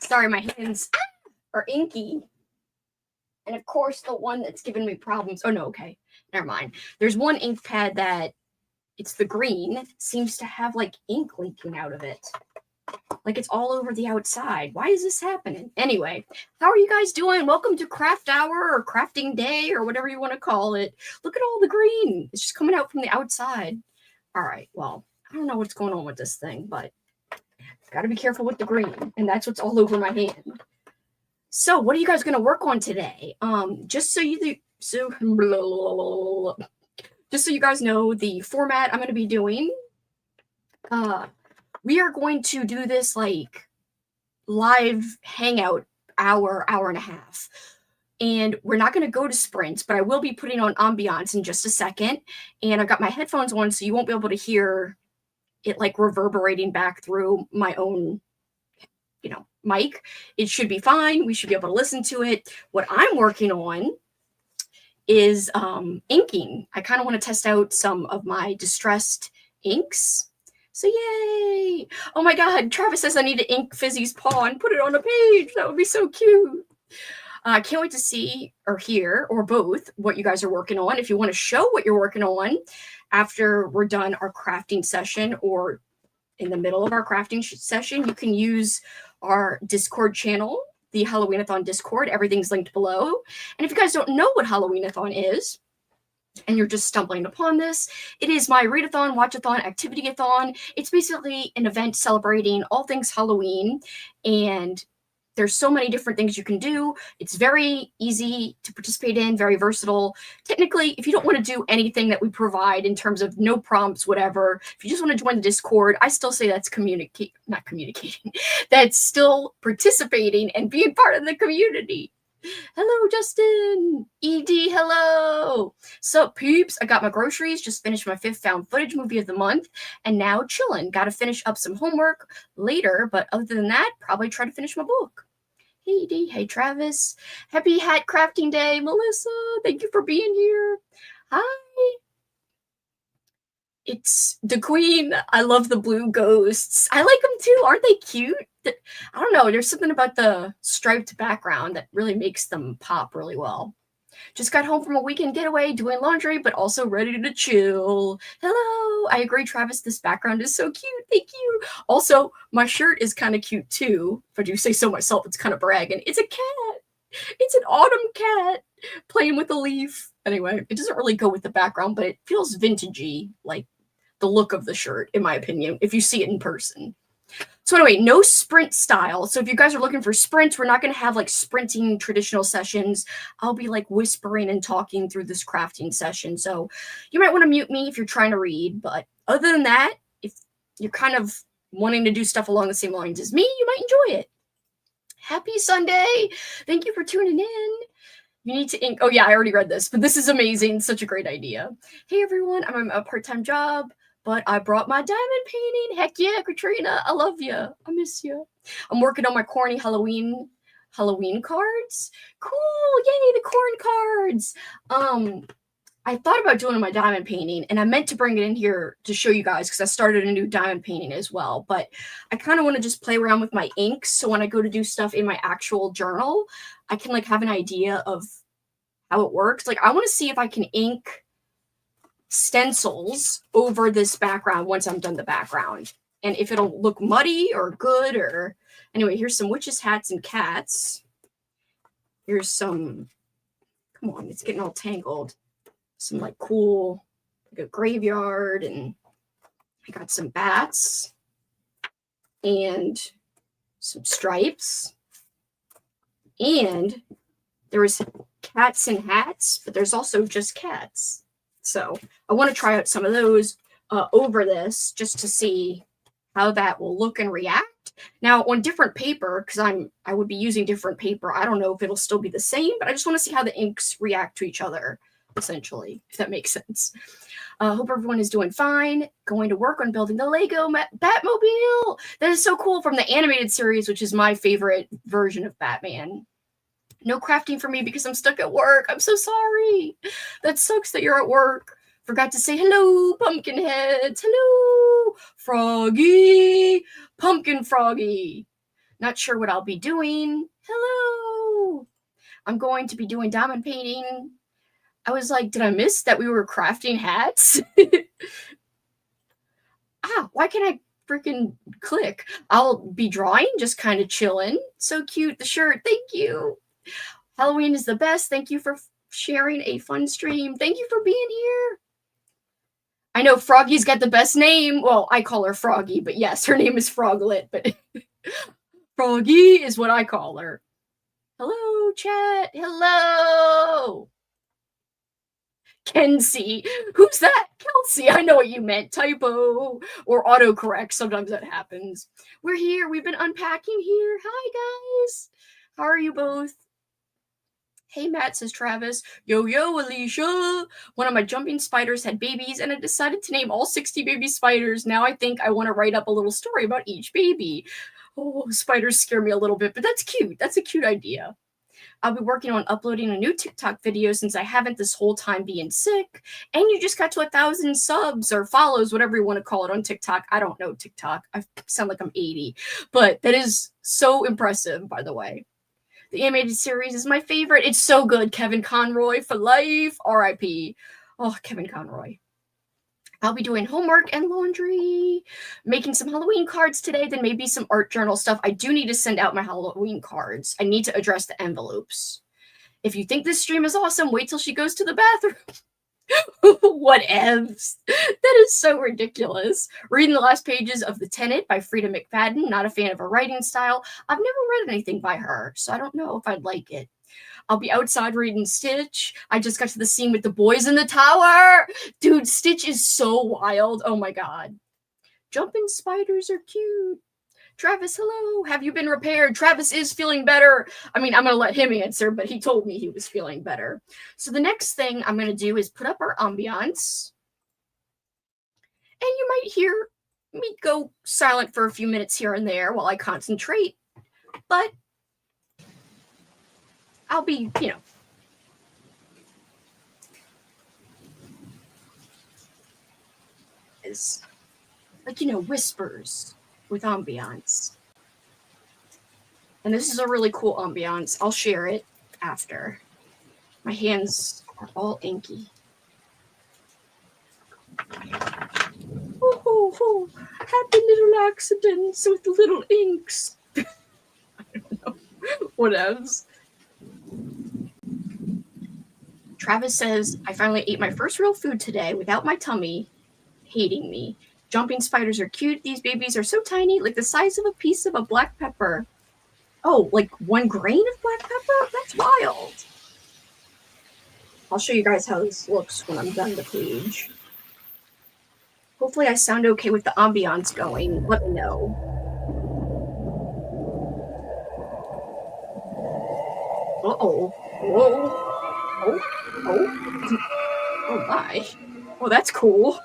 Sorry, my hands are inky. And of course, the one that's given me problems. Oh, no, okay. Never mind. There's one ink pad that, it's the green, seems to have like ink leaking out of it. Like it's all over the outside. Why is this happening? Anyway, how are you guys doing? Welcome to craft hour or crafting day or whatever you want to call it. Look at all the green. It's just coming out from the outside. All right, well, I don't know what's going on with this thing, but got to be careful with the green, and that's what's all over my hand. So, what are you guys going to work on today? Just so you guys know the format I'm going to be doing. We are going to do this like live hangout hour and a half. And we're not going to go to sprints, but I will be putting on ambience in just a second. And I've got my headphones on, so you won't be able to hear it like reverberating back through my own, mic. It should be fine. We should be able to listen to it. What I'm working on is inking. I kind of want to test out some of my distressed inks. So yay! Oh my God, Travis says I need to ink Fizzy's paw and put it on a page. That would be so cute. I can't wait to see or hear, or both, what you guys are working on. If you want to show what you're working on after we're done our crafting session or in the middle of our crafting session, you can use our Discord channel, the Halloween-a-thon Discord. Everything's linked below. And if you guys don't know what Halloween-a-thon is, and you're just stumbling upon this, it is my readathon, watchathon, activity-a-thon. It's basically an event celebrating all things Halloween, and there's so many different things you can do. It's very easy to participate in, very versatile. Technically, if you don't want to do anything that we provide in terms of no prompts, whatever, if you just want to join the Discord, I still say that's not communicating, that's still participating and being part of the community. Hello, Justin. ED, hello. So, peeps, I got my groceries, just finished my 5th found footage movie of the month, and now chilling. Got to finish up some homework later, but other than that, probably try to finish my book. Hey, ED. Hey, Travis. Happy hat crafting day. Melissa, thank you for being here. Hi. It's the queen. I love the blue ghosts. I like them too. Aren't they cute? I don't know. There's something about the striped background that really makes them pop really well. Just got home from a weekend getaway doing laundry, but also ready to chill. Hello. I agree, Travis. This background is so cute. Thank you. Also, my shirt is kind of cute too. If I do say so myself, it's kind of bragging. It's a cat. It's an autumn cat playing with a leaf. Anyway, it doesn't really go with the background, but it feels vintagey, like the look of the shirt, in my opinion, if you see it in person. So anyway, no sprint style. So if you guys are looking for sprints, we're not going to have like sprinting traditional sessions. I'll be like whispering and talking through this crafting session. So you might want to mute me if you're trying to read. But other than that, if you're kind of wanting to do stuff along the same lines as me, you might enjoy it. Happy Sunday. Thank you for tuning in. You need to ink. Oh yeah, I already read this, but this is amazing. Such a great idea. Hey everyone, I'm a part-time job, but I brought my diamond painting. Heck yeah, Katrina, I love you. I miss you. I'm working on my corny Halloween cards. Cool, yay, the corn cards. I thought about doing my diamond painting, and I meant to bring it in here to show you guys because I started a new diamond painting as well. But I kind of want to just play around with my inks, so when I go to do stuff in my actual journal, I can like have an idea of how it works. Like I want to see if I can ink stencils over this background once I'm done the background, and if it'll look muddy or good. Or anyway, here's some witches' hats and cats. Here's some. Come on, it's getting all tangled. some like cool, like a graveyard, and I got some bats and some stripes, and there was cats and hats, but there's also just cats. So I want to try out some of those over this just to see how that will look and react. Now on different paper, because I would be using different paper, I don't know if it'll still be the same, but I just want to see how the inks react to each other, essentially, if that makes sense. Hope everyone is doing fine. Going to work on building the Lego Batmobile. That is so cool, from the animated series, which is my favorite version of Batman. No crafting for me because I'm stuck at work. I'm so sorry. That sucks that you're at work. Forgot to say hello, pumpkin heads. Hello, Froggy. Pumpkin Froggy. Not sure what I'll be doing. Hello. I'm going to be doing diamond painting. I was like, did I miss that we were crafting hats? Why can't I freaking click? I'll be drawing, just kind of chilling. So cute, the shirt. Thank you. Halloween is the best. Thank you for sharing a fun stream. Thank you for being here. I know Froggy's got the best name. Well, I call her Froggy, but yes, her name is Froglet, but Froggy is what I call her. Hello, chat. Hello. Kelsi. Who's that? Kelsi. I know what you meant. Typo or autocorrect. Sometimes that happens. We're here. We've been unpacking here. Hi, guys. How are you both? Hey, Matt, says Travis. Yo, Alicia. One of my jumping spiders had babies, and I decided to name all 60 baby spiders. Now I think I want to write up a little story about each baby. Oh, spiders scare me a little bit, but that's cute. That's a cute idea. I'll be working on uploading a new TikTok video since I haven't this whole time being sick. And you just got to 1,000 subs or follows, whatever you want to call it, on TikTok. I don't know TikTok. I sound like I'm 80. But that is so impressive, by the way. The animated series is my favorite. It's so good. Kevin Conroy for life. R.I.P. Oh, Kevin Conroy. I'll be doing homework and laundry, making some Halloween cards today, then maybe some art journal stuff. I do need to send out my Halloween cards. I need to address the envelopes. If you think this stream is awesome, wait till she goes to the bathroom. Whatevs. That is so ridiculous. Reading the last pages of The Tenant by Frida McFadden. Not a fan of her writing style. I've never read anything by her, so I don't know if I'd like it. I'll be outside reading Stitch. I just got to the scene with the boys in the tower. Dude, Stitch is so wild. Oh my god. Jumping spiders are cute. Travis, hello. Have you been repaired? Travis is feeling better. I mean, I'm going to let him answer, but he told me he was feeling better. So the next thing I'm going to do is put up our ambiance. And you might hear me go silent for a few minutes here and there while I concentrate. But I'll be, is like, whispers with ambiance. And this is a really cool ambiance. I'll share it after. My hands are all inky. Oh, happy little accidents with little inks. I don't know. Whatevs. Travis says, I finally ate my first real food today without my tummy hating me. Jumping spiders are cute. These babies are so tiny, like the size of a piece of a black pepper. Oh, like 1 grain of black pepper? That's wild. I'll show you guys how this looks when I'm done the page. Hopefully I sound okay with the ambiance going. Let me know. Uh-oh. Whoa. Oh my. Oh, that's cool.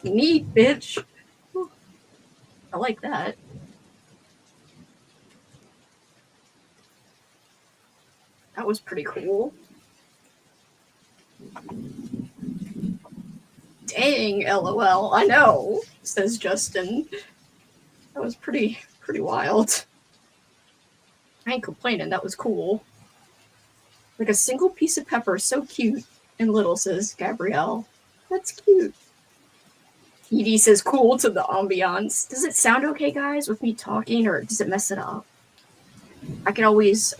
Neat, bitch. I like that. That was pretty cool. Dang, LOL. I know, says Justin. That was pretty wild. I ain't complaining. That was cool. Like a single piece of pepper. So cute and little, says Gabrielle. That's cute. Edie says cool to the ambiance. Does it sound okay, guys, with me talking, or does it mess it up? I can always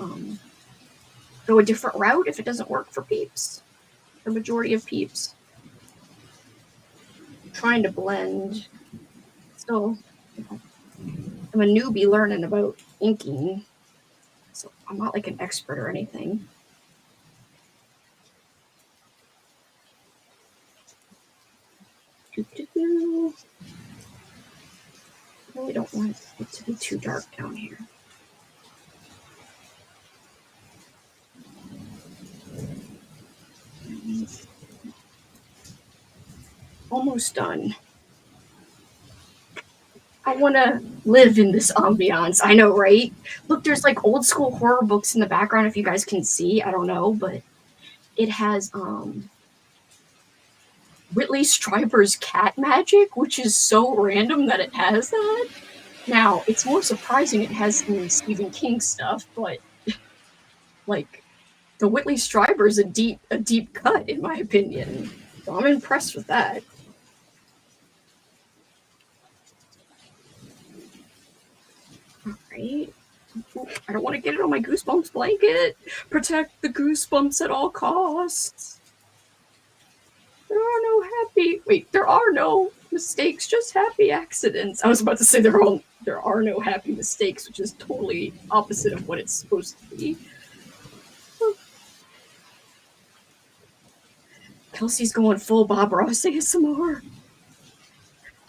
go a different route if it doesn't work for peeps. the majority of peeps. I'm trying to blend. So I'm a newbie learning about inking, so I'm not like an expert or anything. I really don't want it to be too dark down here. Almost done. I want to live in this ambiance. I know, right? Look, there's like old school horror books in the background if you guys can see. I don't know, but it has Whitley Strieber's cat magic, which is so random that it has that. Now, it's more surprising it has some Stephen King stuff, but like the Whitley Strieber is a deep cut in my opinion. So I'm impressed with that. All right. Ooh, I don't want to get it on my Goosebumps blanket. Protect the Goosebumps at all costs. There are no mistakes, just happy accidents. I was about to say there are no happy mistakes, which is totally opposite of what it's supposed to be. Kelsi's going full Bob Ross ASMR.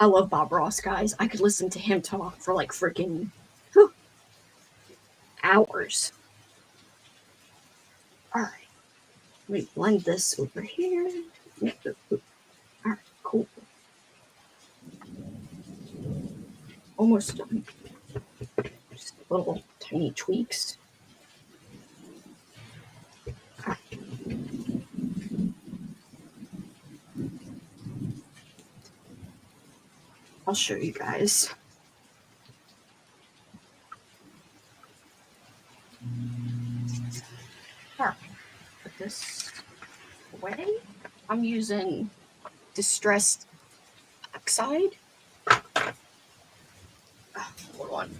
I love Bob Ross, guys. I could listen to him talk for like freaking hours. All right. Let me blend this over here. All right, cool. Almost done. Just little tiny tweaks. All right. I'll show you guys. All right. Put this away. I'm using Distressed Oxide. Oh, hold on.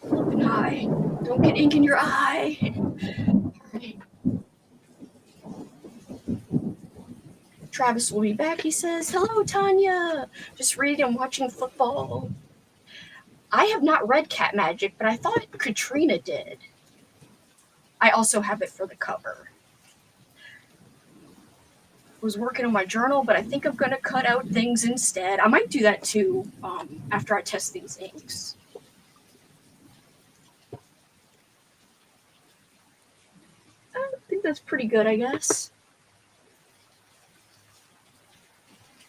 Open eye. Don't get ink in your eye. All right. Travis will be back, he says. Hello, Tanya. Just reading and watching football. I have not read Cat Magic, but I thought Katrina did. I also have it for the cover. Was working on my journal, but I think I'm going to cut out things instead. I might do that too after I test these inks. I think that's pretty good, I guess.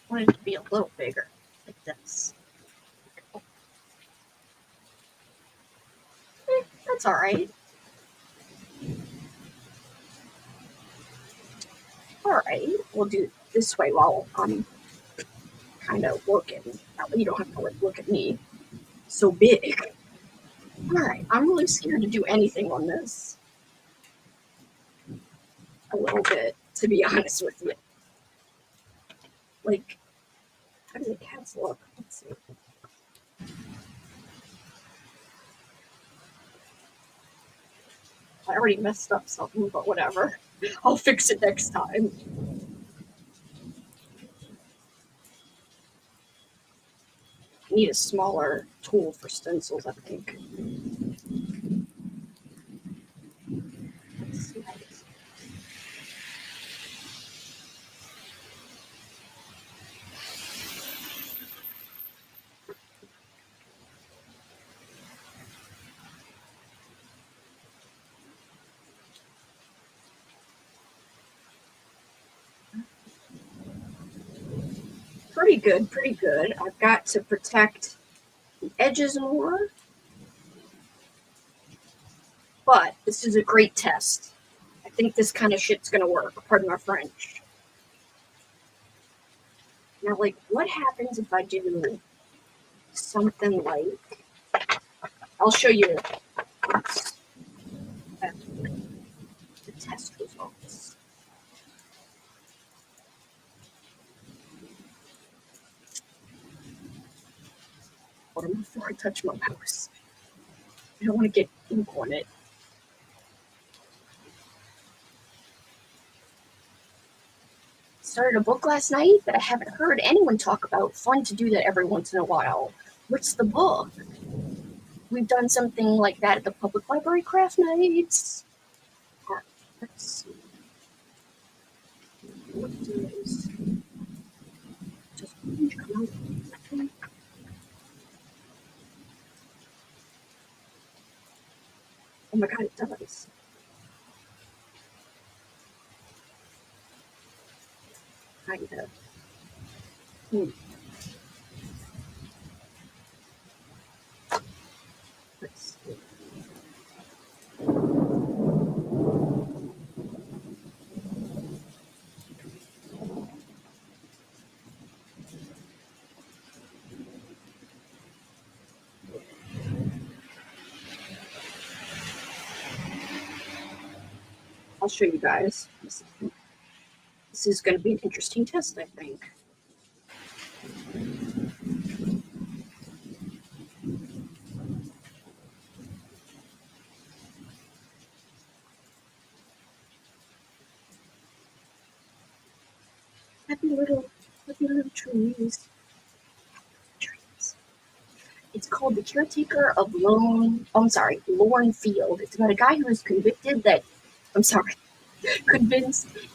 I want it to be a little bigger, like this. That's all right. All right, we'll do it this way while I'm kind of working. That way you don't have to like look at me so big. All right, I'm really scared to do anything on this. A little bit, to be honest with you. Like, how do the cats look? Let's see. I already messed up something, but whatever. I'll fix it next time. I need a smaller tool for stencils, I think. Let's see. Pretty good, pretty good. I've got to protect the edges more. But this is a great test. I think this kind of shit's gonna work. Pardon my French. Now, like, what happens if I do something like... I'll show you the test results. Hold on before I touch my mouse. I don't want to get ink on it. started a book last night that I haven't heard anyone talk about. Fun to do that every once in a while. What's the book? We've done something like that at the public library craft nights. Let's see. What is just come out? Oh my god, it does. Kinda. Let's see. I'll show you guys. This is going to be an interesting test, I think. Happy little trees. It's called The Caretaker of Lorne Field. It's about a guy who is convinced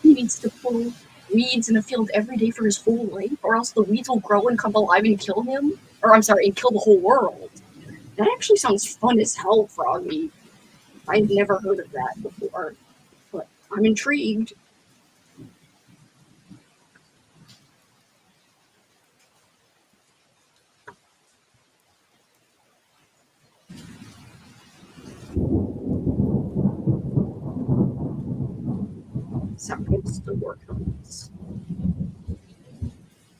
he needs to pull weeds in a field every day for his whole life, or else the weeds will grow and come alive and kill him. And kill the whole world. That actually sounds fun as hell, Froggy. I've never heard of that before, but I'm intrigued. Sorry, I'm still working on this.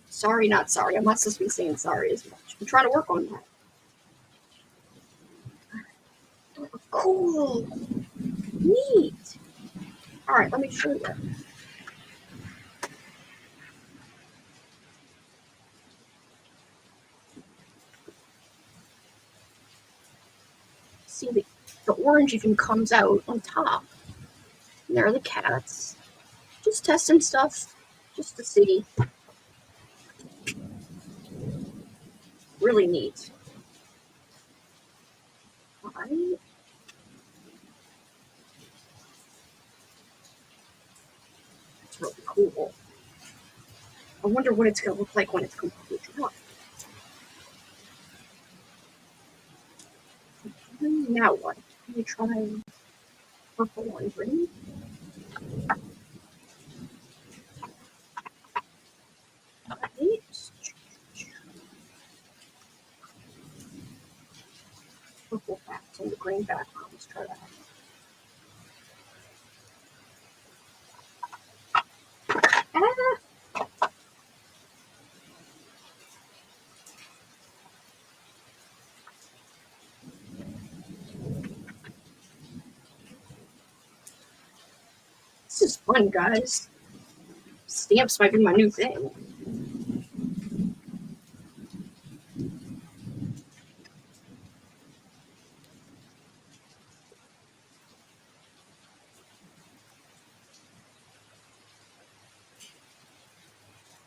Sorry, not sorry. I'm not supposed to be saying sorry as much. I'm trying to work on that. Cool. Neat. Alright, let me show you. See, the orange even comes out on top. And there are the cats. Just testing stuff, just to see. Really neat. Alright. That's really cool. I wonder what it's going to look like when it's completely dry. Now what? Let me try purple and green. Right. Purple backs and the green background. Let's try that. This is fun, guys. Stamps might be my new thing.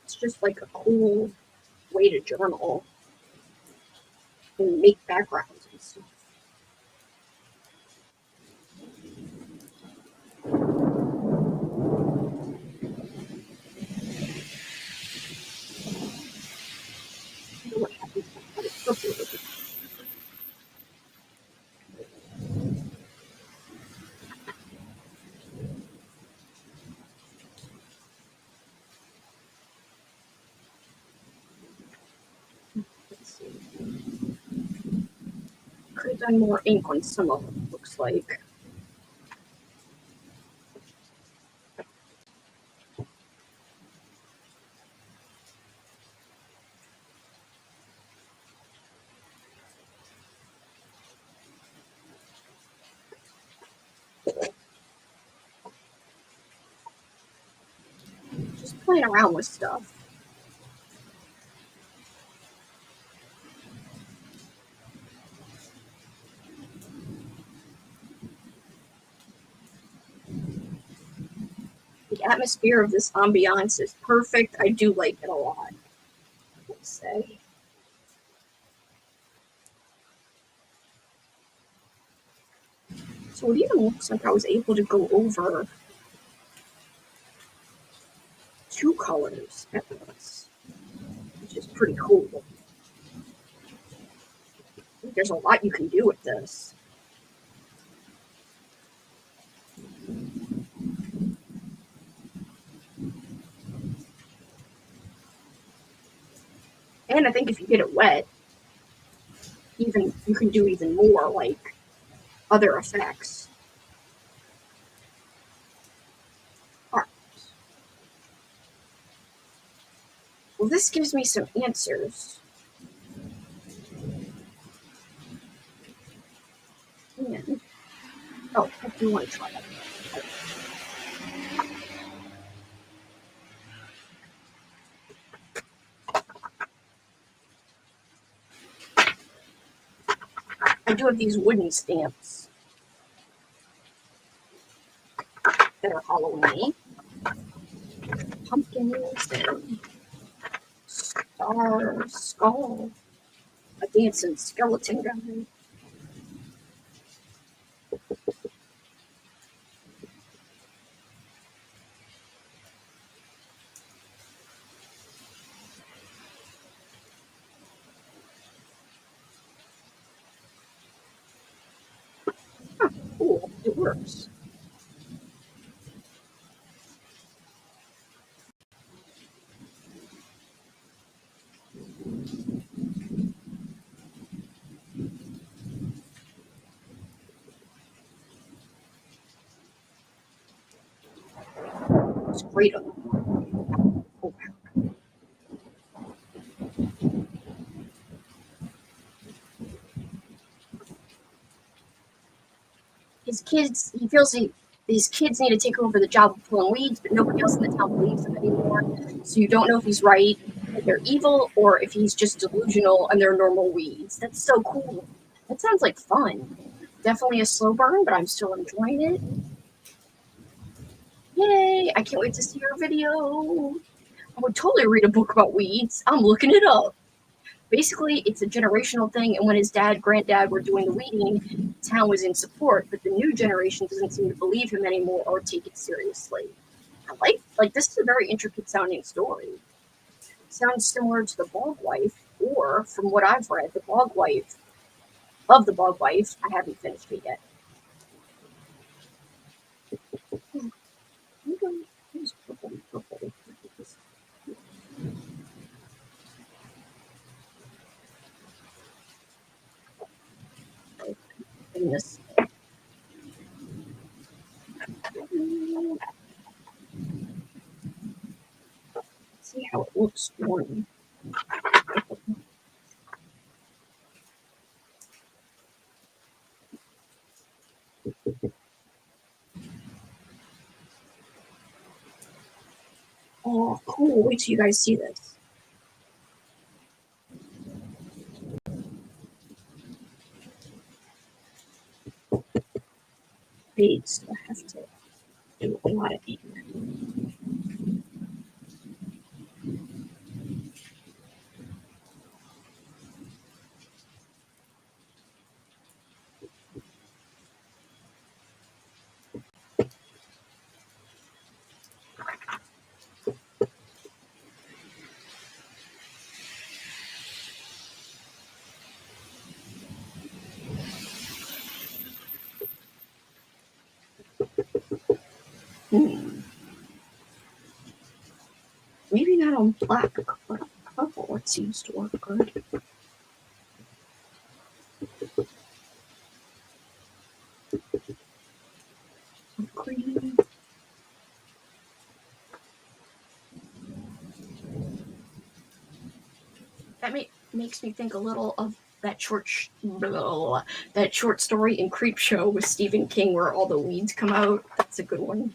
It's just like a cool way to journal and make backgrounds and stuff. What happens when it's purple? Let's see. Could have done more ink on some of them, looks like. Just playing around with stuff. The atmosphere of this ambiance is perfect. I do like it a lot, let's say. So it even looks like I was able to go over 2 colors at once, which is pretty cool. There's a lot you can do with this. And I think if you get it wet, you can do even more, like other effects. All right. Well, this gives me some answers. And, oh, I do want to try that. I do have these wooden stamps that are Halloween-y. Pumpkins and star, skull, a dancing skeleton guy. Huh, cool, it works. It's great on them. Oh, wow. He feels these kids need to take over the job of pulling weeds, but nobody else in the town believes him anymore. So you don't know if he's right, if they're evil, or if he's just delusional and they're normal weeds. That's so cool. That sounds like fun. Definitely a slow burn, but I'm still enjoying it. Yay! I can't wait to see your video. I would totally read a book about weeds. I'm looking it up. Basically, it's a generational thing, and when his granddad were doing the weeding, the town was in support, but the new generation doesn't seem to believe him anymore or take it seriously. I like this is a very intricate sounding story. It sounds similar to the Bog Wife, or from what I've read, the Bog Wife of the Bog Wife. I haven't finished it yet. Purple. In this. See how it looks worn. Oh, cool. Wait till you guys see this. Beads. I have to do a lot of ink. Maybe not on black, but on purple it seems to work good. Green. That makes me think a little of that short story in Creepshow with Stephen King where all the weeds come out. That's a good one.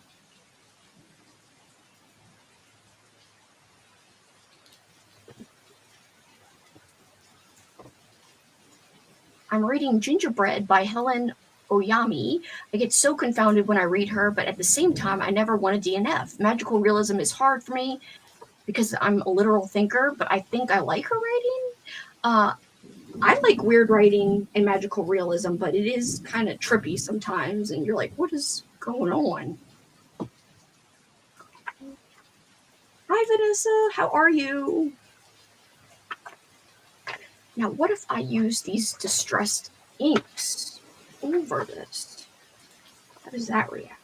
I'm reading Gingerbread by Helen Oyami. I get so confounded when I read her, but at the same time, I never want a DNF. Magical realism is hard for me because I'm a literal thinker, but I think I like her writing. I like weird writing and magical realism, but it is kind of trippy sometimes, and you're like, what is going on? Hi, Vanessa. How are you? Now, what if I use these distressed inks over this? How does that react?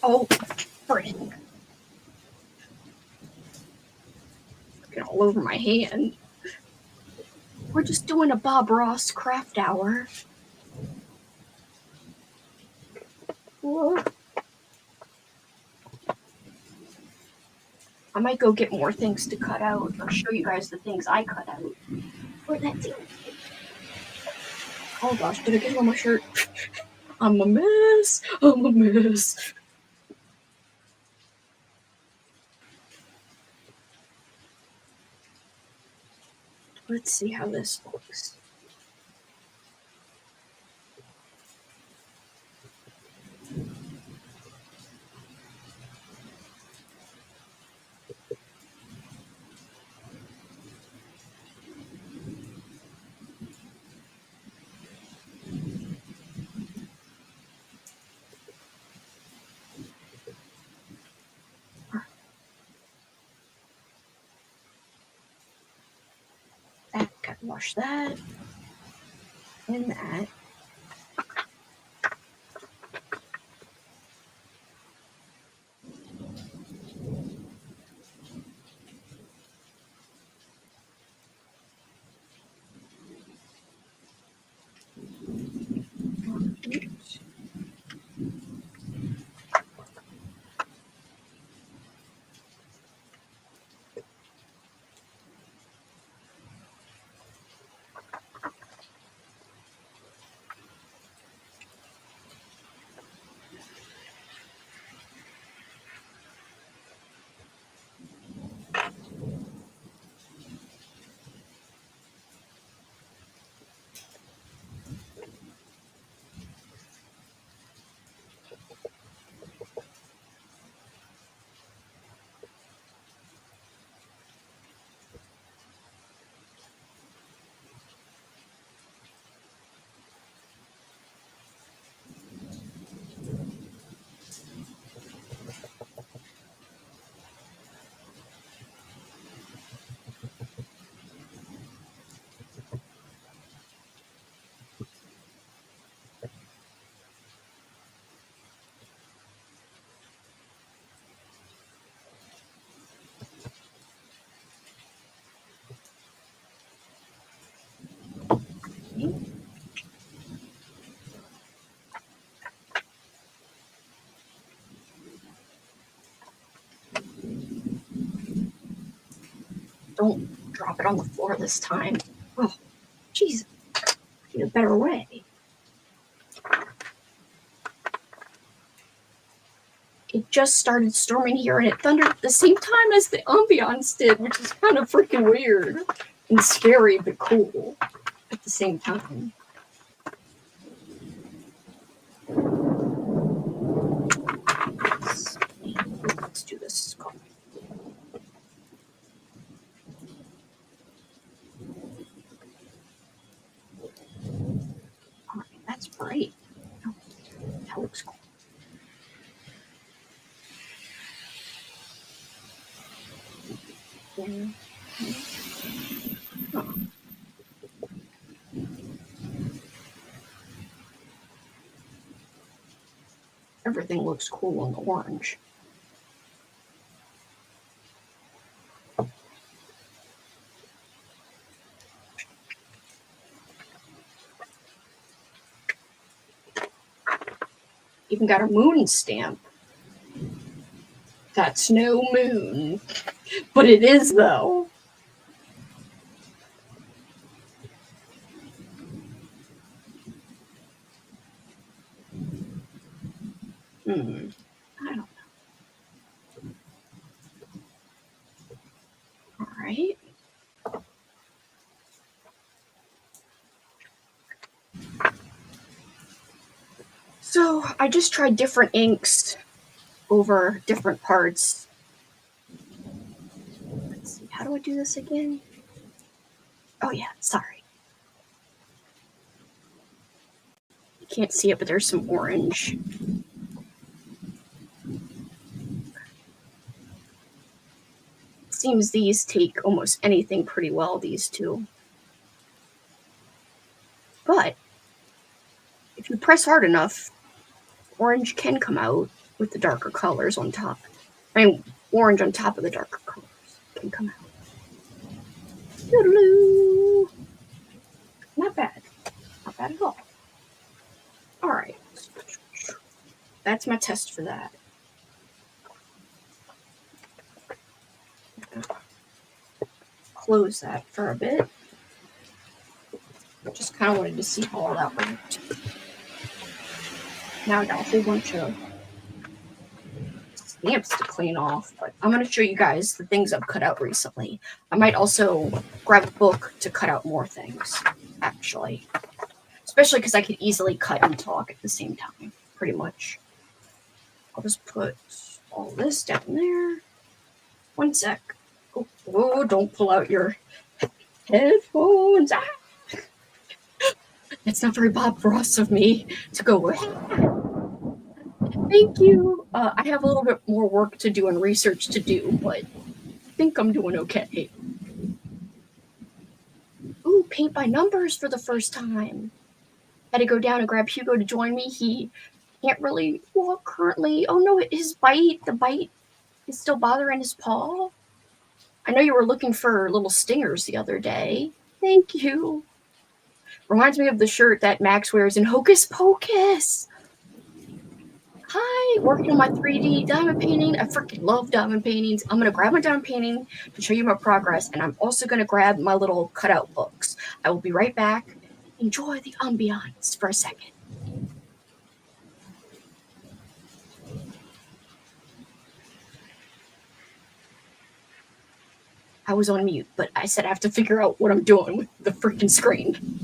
Oh, frick. Freaking all over my hand. We're just doing a Bob Ross craft hour. Whoa. I might go get more things to cut out or show you guys the things I cut out. Where'd that thing? Oh gosh, did I get it on my shirt? I'm a mess. I'm a mess. Let's see how this looks. Gotta wash that and that. Don't drop it on the floor this time. Oh, jeez. Need a better way. It just started storming here and it thundered at the same time as the ambience did, which is kind of freaking weird and scary, but cool at the same time. Let's do this. Alright, that's bright. Oh, that looks cool. Oh. Everything looks cool in the orange. Even got a moon stamp. That's no moon. But it is, though. I don't know. So I just tried different inks over different parts. Let's see, how do I do this again? Oh yeah, sorry. You can't see it, but there's some orange. Seems these take almost anything pretty well, these two. But if you press hard enough, orange can come out with the darker colors on top. I mean, orange on top of the darker colors can come out. Doodaloo. Not bad. Not bad at all. All right. That's my test for that. Close that for a bit. Just kind of wanted to see how all that worked. Now I got a whole bunch of stamps to clean off, but I'm going to show you guys the things I've cut out recently. I might also grab a book to cut out more things, actually. Especially because I could easily cut and talk at the same time, pretty much. I'll just put all this down there. One sec. Oh, don't pull out your headphones. Ah! It's not very Bob Ross of me to go with. Thank you. I have a little bit more work to do and research to do, but I think I'm doing okay. Ooh, paint by numbers for the first time. Had to go down and grab Hugo to join me. He can't really walk currently. Oh no, the bite is still bothering his paw. I know you were looking for little stingers the other day. Thank you. Reminds me of the shirt that Max wears in Hocus Pocus. Hi, working on my 3D diamond painting. I freaking love diamond paintings. I'm going to grab my diamond painting to show you my progress, and I'm also going to grab my little cutout books. I will be right back. Enjoy the ambiance for a second. I was on mute, but I said I have to figure out what I'm doing with the freaking screen.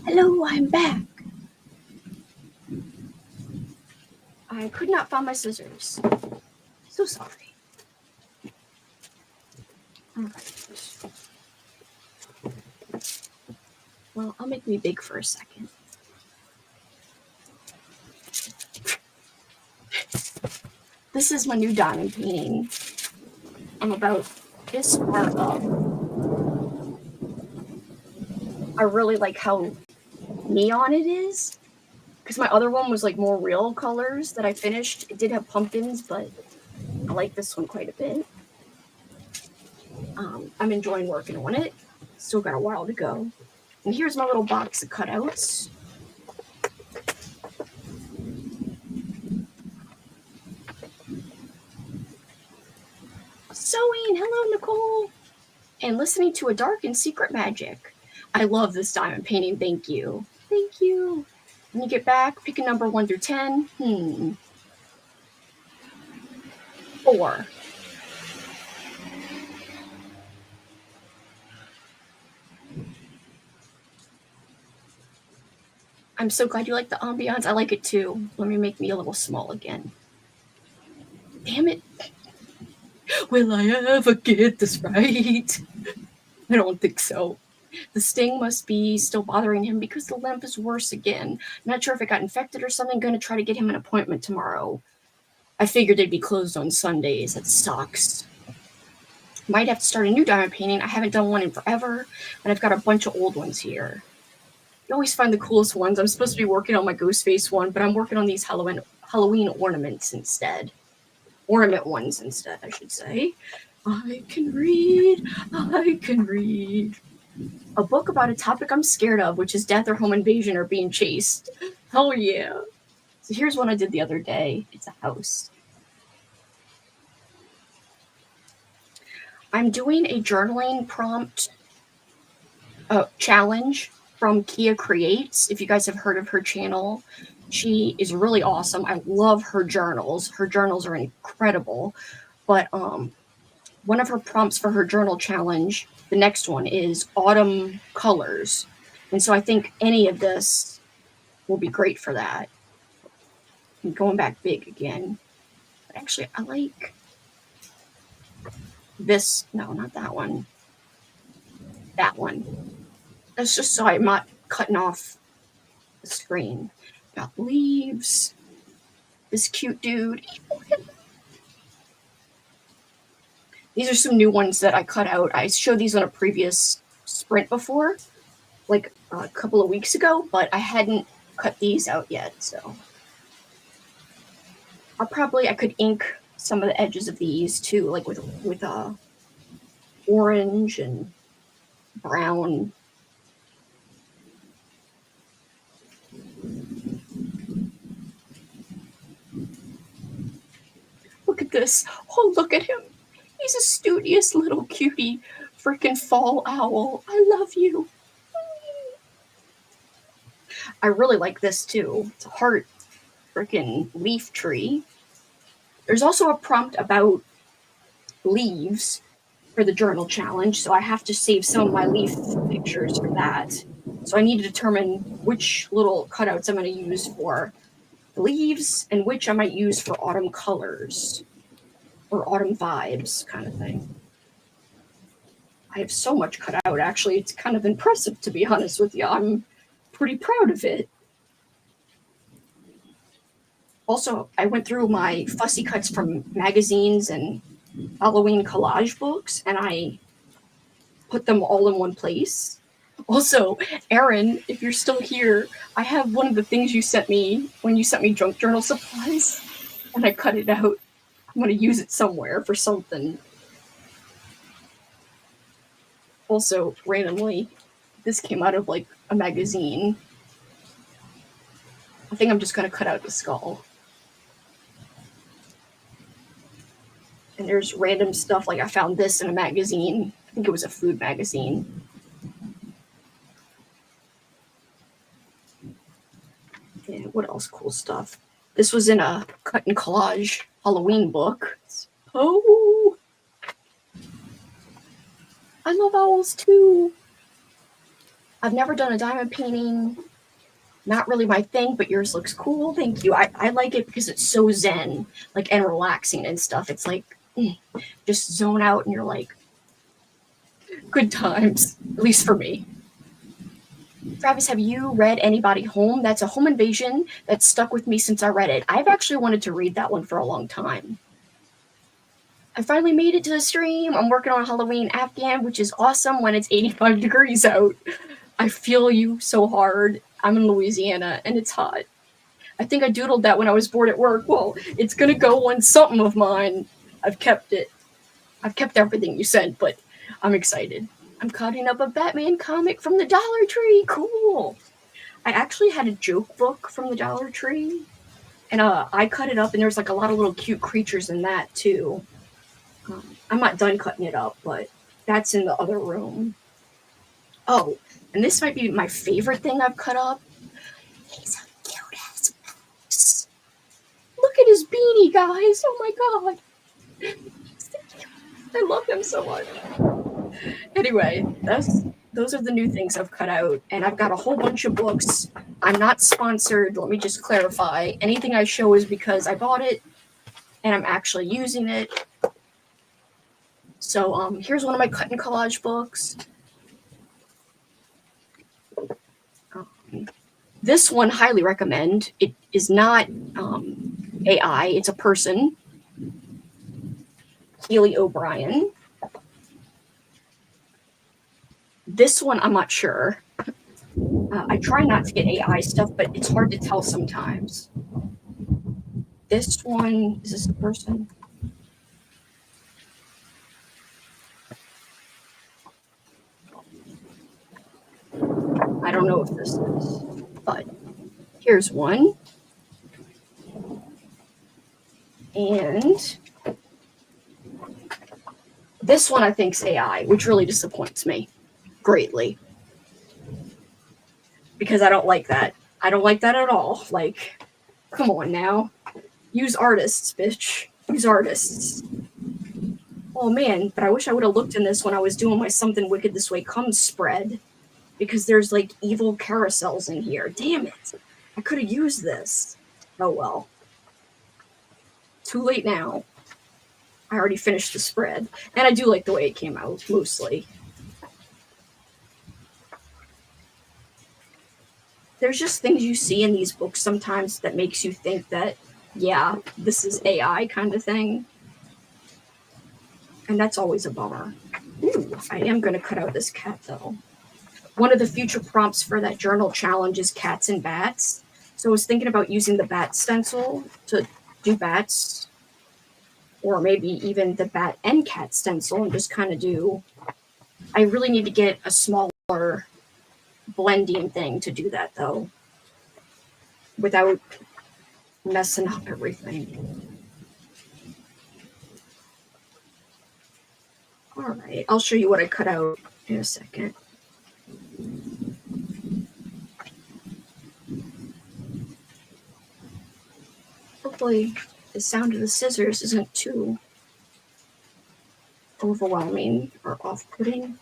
Hello, I'm back. I could not find my scissors. So sorry. Alright. Well, I'll make me big for a second. This is my new diamond painting. I'm about this far up. I really like how neon it is, because my other one was like more real colors that I finished. It did have pumpkins, but I like this one quite a bit. I'm enjoying working on it. Still got a while to go. And here's my little box of cutouts. Sewing, hello Nicole, and listening to a dark and secret magic. I love this diamond painting, thank you. Thank you. When you get back, pick a number 1 through 10. 4. I'm so glad you like the ambiance. I like it too. Let me make me a little small again. Damn it. Will I ever get this right? I don't think so. The sting must be still bothering him because the lamp is worse again. Not sure if it got infected or something. Gonna try to get him an appointment tomorrow. I figured they'd be closed on Sundays. That sucks. Might have to start a new diamond painting. I haven't done one in forever, and I've got a bunch of old ones here. You always find the coolest ones. I'm supposed to be working on my ghost face one, but I'm working on these Halloween ornaments instead. Ornament ones instead, I should say. I can read. I can read. A book about a topic I'm scared of, which is death or home invasion or being chased. Hell yeah. So here's one I did the other day. It's a house. I'm doing a journaling prompt challenge from Kia Creates. If you guys have heard of her channel, she is really awesome. I love her journals. Her journals are incredible. But one of her prompts for her journal challenge, the next one, is autumn colors. And so I think any of this will be great for that. I'm going back big again. But actually, I like this. No, not that one. That one. That's just so I'm not cutting off the screen. Got leaves. This cute dude. These are some new ones that I cut out. I showed these on a previous sprint before, like a couple of weeks ago, but I hadn't cut these out yet, so. I could ink some of the edges of these too, like with orange and brown. Look at this. Oh, look at him. He's a studious little cutie. Freaking fall owl. I love you. I really like this too. It's a heart freaking leaf tree. There's also a prompt about leaves for the journal challenge, so I have to save some of my leaf pictures for that. So I need to determine which little cutouts I'm going to use for the leaves and which I might use for autumn colors or autumn vibes kind of thing. I have so much cut out, actually. It's kind of impressive, to be honest with you. I'm pretty proud of it. Also, I went through my fussy cuts from magazines and Halloween collage books, and I put them all in one place. Also, Erin, if you're still here, I have one of the things you sent me when you sent me junk journal supplies, and I cut it out. I'm going to use it somewhere for something. Also, randomly, this came out of like a magazine. I think I'm just going to cut out the skull. And there's random stuff, like I found this in a magazine. I think it was a food magazine. And what else cool stuff? This was in a cut and collage Halloween book. Oh! I love owls too. I've never done a diamond painting. Not really my thing, but yours looks cool. Thank you. I like it because it's so zen, like, and relaxing and stuff. It's like, just zone out and you're like, good times, at least for me. Travis, have you read Anybody Home? That's a home invasion that's stuck with me since I read it. I've actually wanted to read that one for a long time. I finally made it to the stream. I'm working on Halloween Afghan, which is awesome when it's 85 degrees out. I feel you so hard. I'm in Louisiana and it's hot. I think I doodled that when I was bored at work. Well, it's gonna go on something of mine. I've kept it. I've kept everything you sent, but I'm excited. I'm cutting up a Batman comic from the Dollar Tree. Cool. I actually had a joke book from the Dollar Tree, and I cut it up, and there's like a lot of little cute creatures in that too. I'm not done cutting it up, but that's in the other room. Oh, and this might be my favorite thing I've cut up. He's a cute ass mouse. Look at his beanie, guys. Oh my god. I love him so much. Anyway, those are the new things I've cut out, and I've got a whole bunch of books. I'm not sponsored. Let me just clarify. Anything I show is because I bought it, and I'm actually using it. So here's one of my cut and collage books. This one, highly recommend. It is not AI. It's a person. Keely O'Brien. This one, I'm not sure. I try not to get AI stuff, but it's hard to tell sometimes. This one, is this a person? I don't know if this is, but here's one. And this one I think is AI, which really disappoints me greatly. Because I don't like that. I don't like that at all. Like, come on now. Use artists, bitch. Use artists. Oh man, but I wish I would have looked in this when I was doing my Something Wicked This Way Comes spread. Because there's like evil carousels in here. Damn it. I could have used this. Oh well. Too late now. I already finished the spread. And I do like the way it came out, mostly. There's just things you see in these books sometimes that makes you think that, yeah, this is AI kind of thing. And that's always a bummer. Ooh, I am going to cut out this cat, though. One of the future prompts for that journal challenge is cats and bats. So I was thinking about using the bat stencil to do bats, or maybe even the bat and cat stencil and just kind of do... I really need to get a smaller blending thing to do that, though, without messing up everything. All right, I'll show you what I cut out in a second. Hopefully the sound of the scissors isn't too overwhelming or off-putting.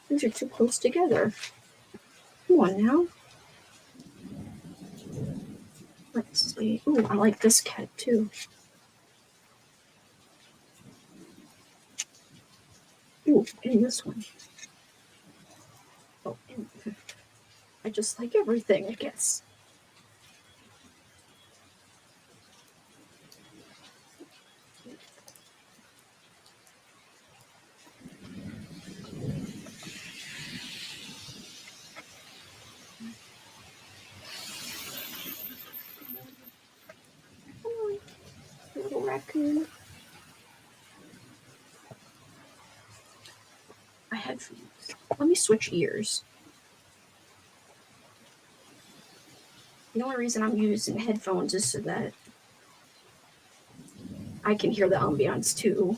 These are too close together. Come on now. Let's see. Ooh, I like this cat too. Ooh, and this one. Oh, and I just like everything, I guess. Come on, little raccoon. I had headphones. Let me switch ears. The only reason I'm using headphones is so that I can hear the ambiance too.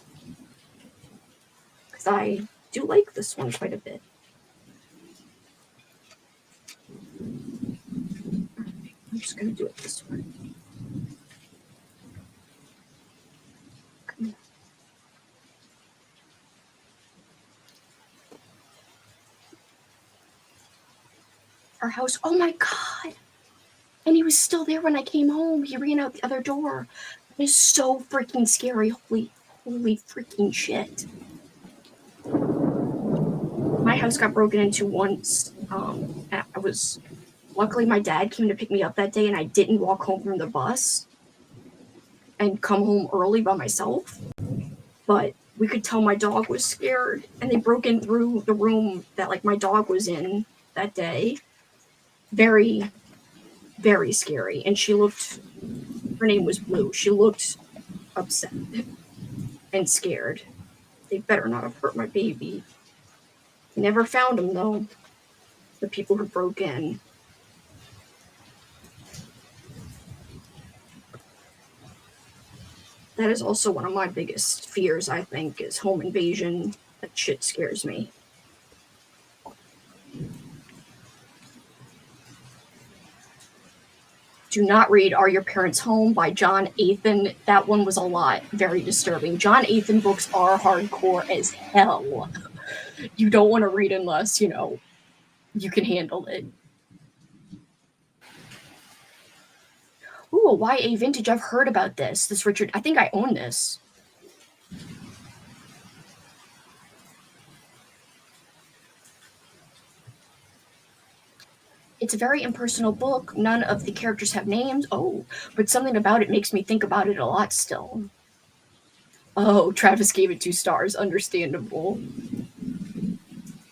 Because I do like this one quite a bit. I'm just going to do it this way. house. Oh my God. And he was still there when I came home. He ran out the other door. It is so freaking scary. Holy freaking shit. My house got broken into once. Luckily my dad came to pick me up that day and I didn't walk home from the bus and come home early by myself. But we could tell my dog was scared, and they broke in through the room that like my dog was in that day. Very, very scary. And her name was Blue. She looked upset and scared. They better not have hurt my baby. They never found him though, the people who broke in. That is also one of my biggest fears, I think, is home invasion. That shit scares me. Do not read Are Your Parents Home by John Athan. That one was a lot. Very disturbing. John Athan books are hardcore as hell. You don't want to read unless, you know, you can handle it. Ooh, a YA vintage. I've heard about this. This Richard, I think I own this. It's a very impersonal book. None of the characters have names. Oh, but something about it makes me think about it a lot still. Oh, Travis gave it 2 stars. Understandable.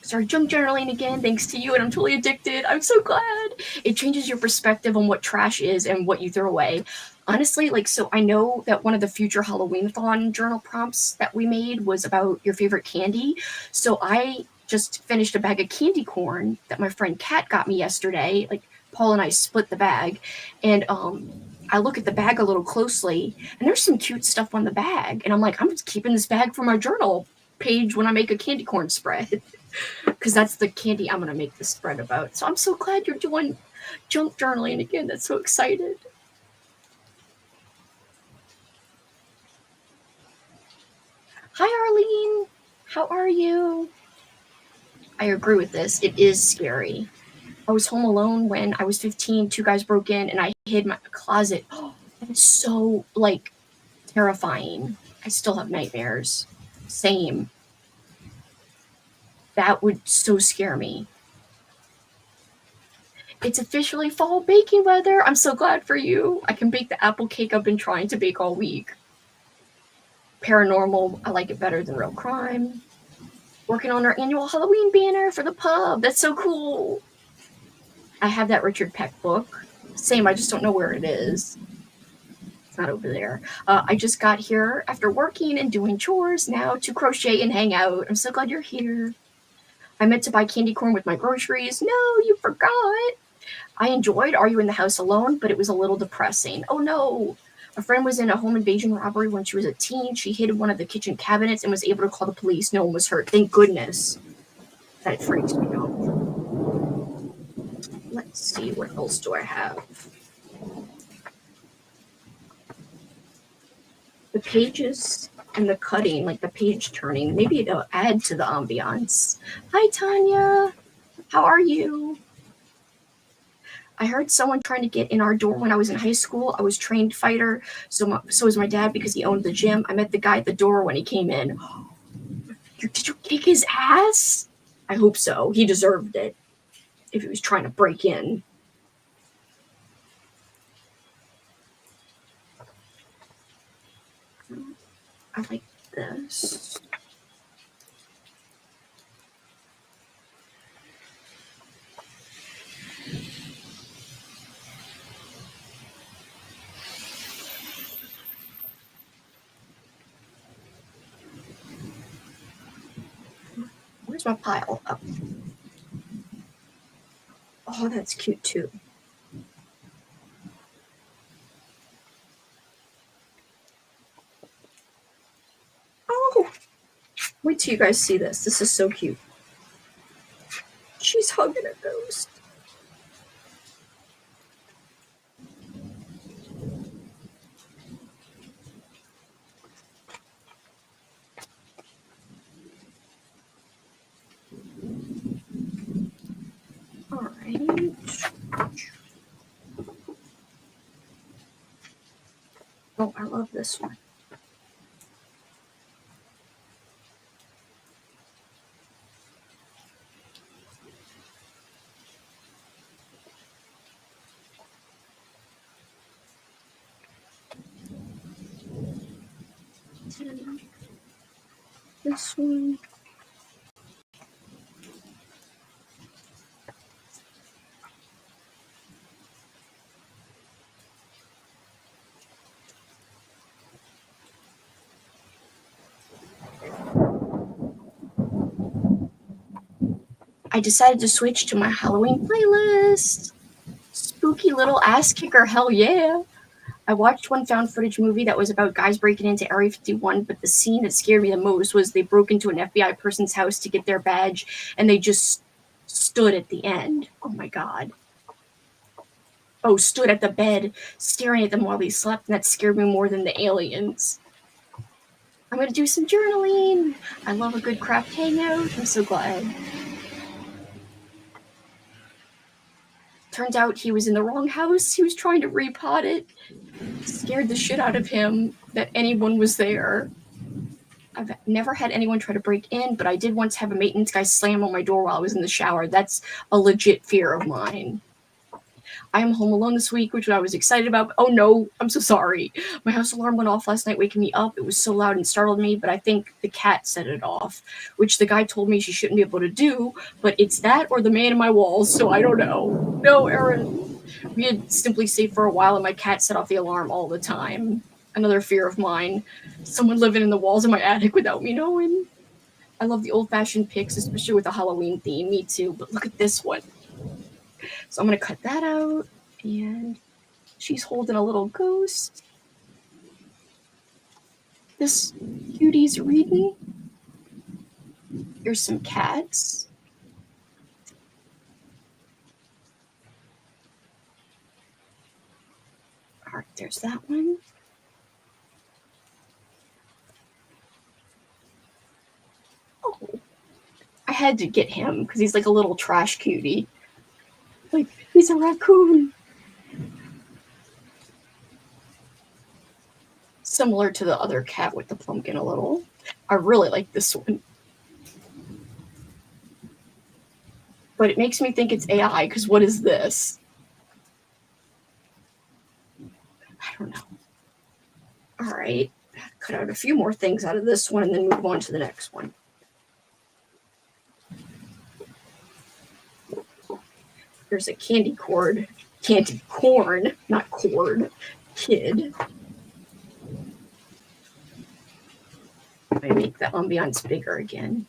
Sorry, junk journaling again, thanks to you, and I'm totally addicted. I'm so glad. It changes your perspective on what trash is and what you throw away. Honestly, like, so I know that one of the future Halloween-a-thon journal prompts that we made was about your favorite candy. So I just finished a bag of candy corn that my friend Kat got me yesterday. Like, Paul and I split the bag, and I look at the bag a little closely, and there's some cute stuff on the bag. And I'm like, I'm just keeping this bag for my journal page when I make a candy corn spread. Because that's the candy I'm going to make the spread about. So I'm so glad you're doing junk journaling again. That's so excited. Hi, Arlene. How are you? I agree with this. It is scary. I was home alone when I was 15. 2 guys broke in and I hid my closet. Oh, that is so, like, terrifying. I still have nightmares. Same. That would so scare me. It's officially fall baking weather. I'm so glad for you. I can bake the apple cake I've been trying to bake all week. Paranormal, I like it better than real crime. Working on our annual Halloween banner for the pub. That's so cool. I have that Richard Peck book. Same, I just don't know where it is. It's not over there. I just got here after working and doing chores now to crochet and hang out. I'm so glad you're here. I meant to buy candy corn with my groceries. No, you forgot. I enjoyed Are You in the House Alone, but it was a little depressing. Oh no. A friend was in a home invasion robbery when she was a teen. She hid in one of the kitchen cabinets and was able to call the police. No one was hurt. Thank goodness. That freaks me out. Let's see, what else do I have? The pages and the cutting, like the page turning, maybe it'll add to the ambiance. Hi, Tanya. How are you? I heard someone trying to get in our door when I was in high school. I was trained fighter, so was my dad because he owned the gym. I met the guy at the door when he came in. Did you kick his ass? I hope so. He deserved it if he was trying to break in. I like this. Where's my pile? Oh. Oh, that's cute too. Oh, wait till you guys see this. This is so cute. She's hugging a ghost. All right. Oh, I love this one. This one. I decided to switch to my Halloween playlist. Spooky little ass kicker, hell yeah. I watched one found footage movie that was about guys breaking into Area 51, but the scene that scared me the most was they broke into an FBI person's house to get their badge, and they just stood at the end. Oh my god. Oh, stood at the bed, staring at them while they slept, and that scared me more than the aliens. I'm gonna do some journaling. I love a good craft hangout. I'm so glad. Turns out he was in the wrong house. He was trying to repot it. Scared the shit out of him that anyone was there. I've never had anyone try to break in, but I did once have a maintenance guy slam on my door while I was in the shower. That's a legit fear of mine. I am home alone this week, which I was excited about. Oh no, I'm so sorry. My house alarm went off last night, waking me up. It was so loud and startled me, but I think the cat set it off, which the guy told me she shouldn't be able to do, but it's that or the man in my walls, so I don't know. No, Erin. We had Simply Safe for a while, and my cat set off the alarm all the time. Another fear of mine. Someone living in the walls of my attic without me knowing. I love the old-fashioned pics, especially with a Halloween theme. Me too, but look at this one. So I'm going to cut that out, and she's holding a little ghost. This cutie's reading. Here's some cats. All right, there's that one. Oh, I had to get him because he's like a little trash cutie. Like, he's a raccoon. Similar to the other cat with the pumpkin a little. I really like this one. But it makes me think it's AI, because what is this? I don't know. All right. Cut out a few more things out of this one and then move on to the next one. There's a candy corn, not cord, kid. I'm going to make the ambiance bigger again.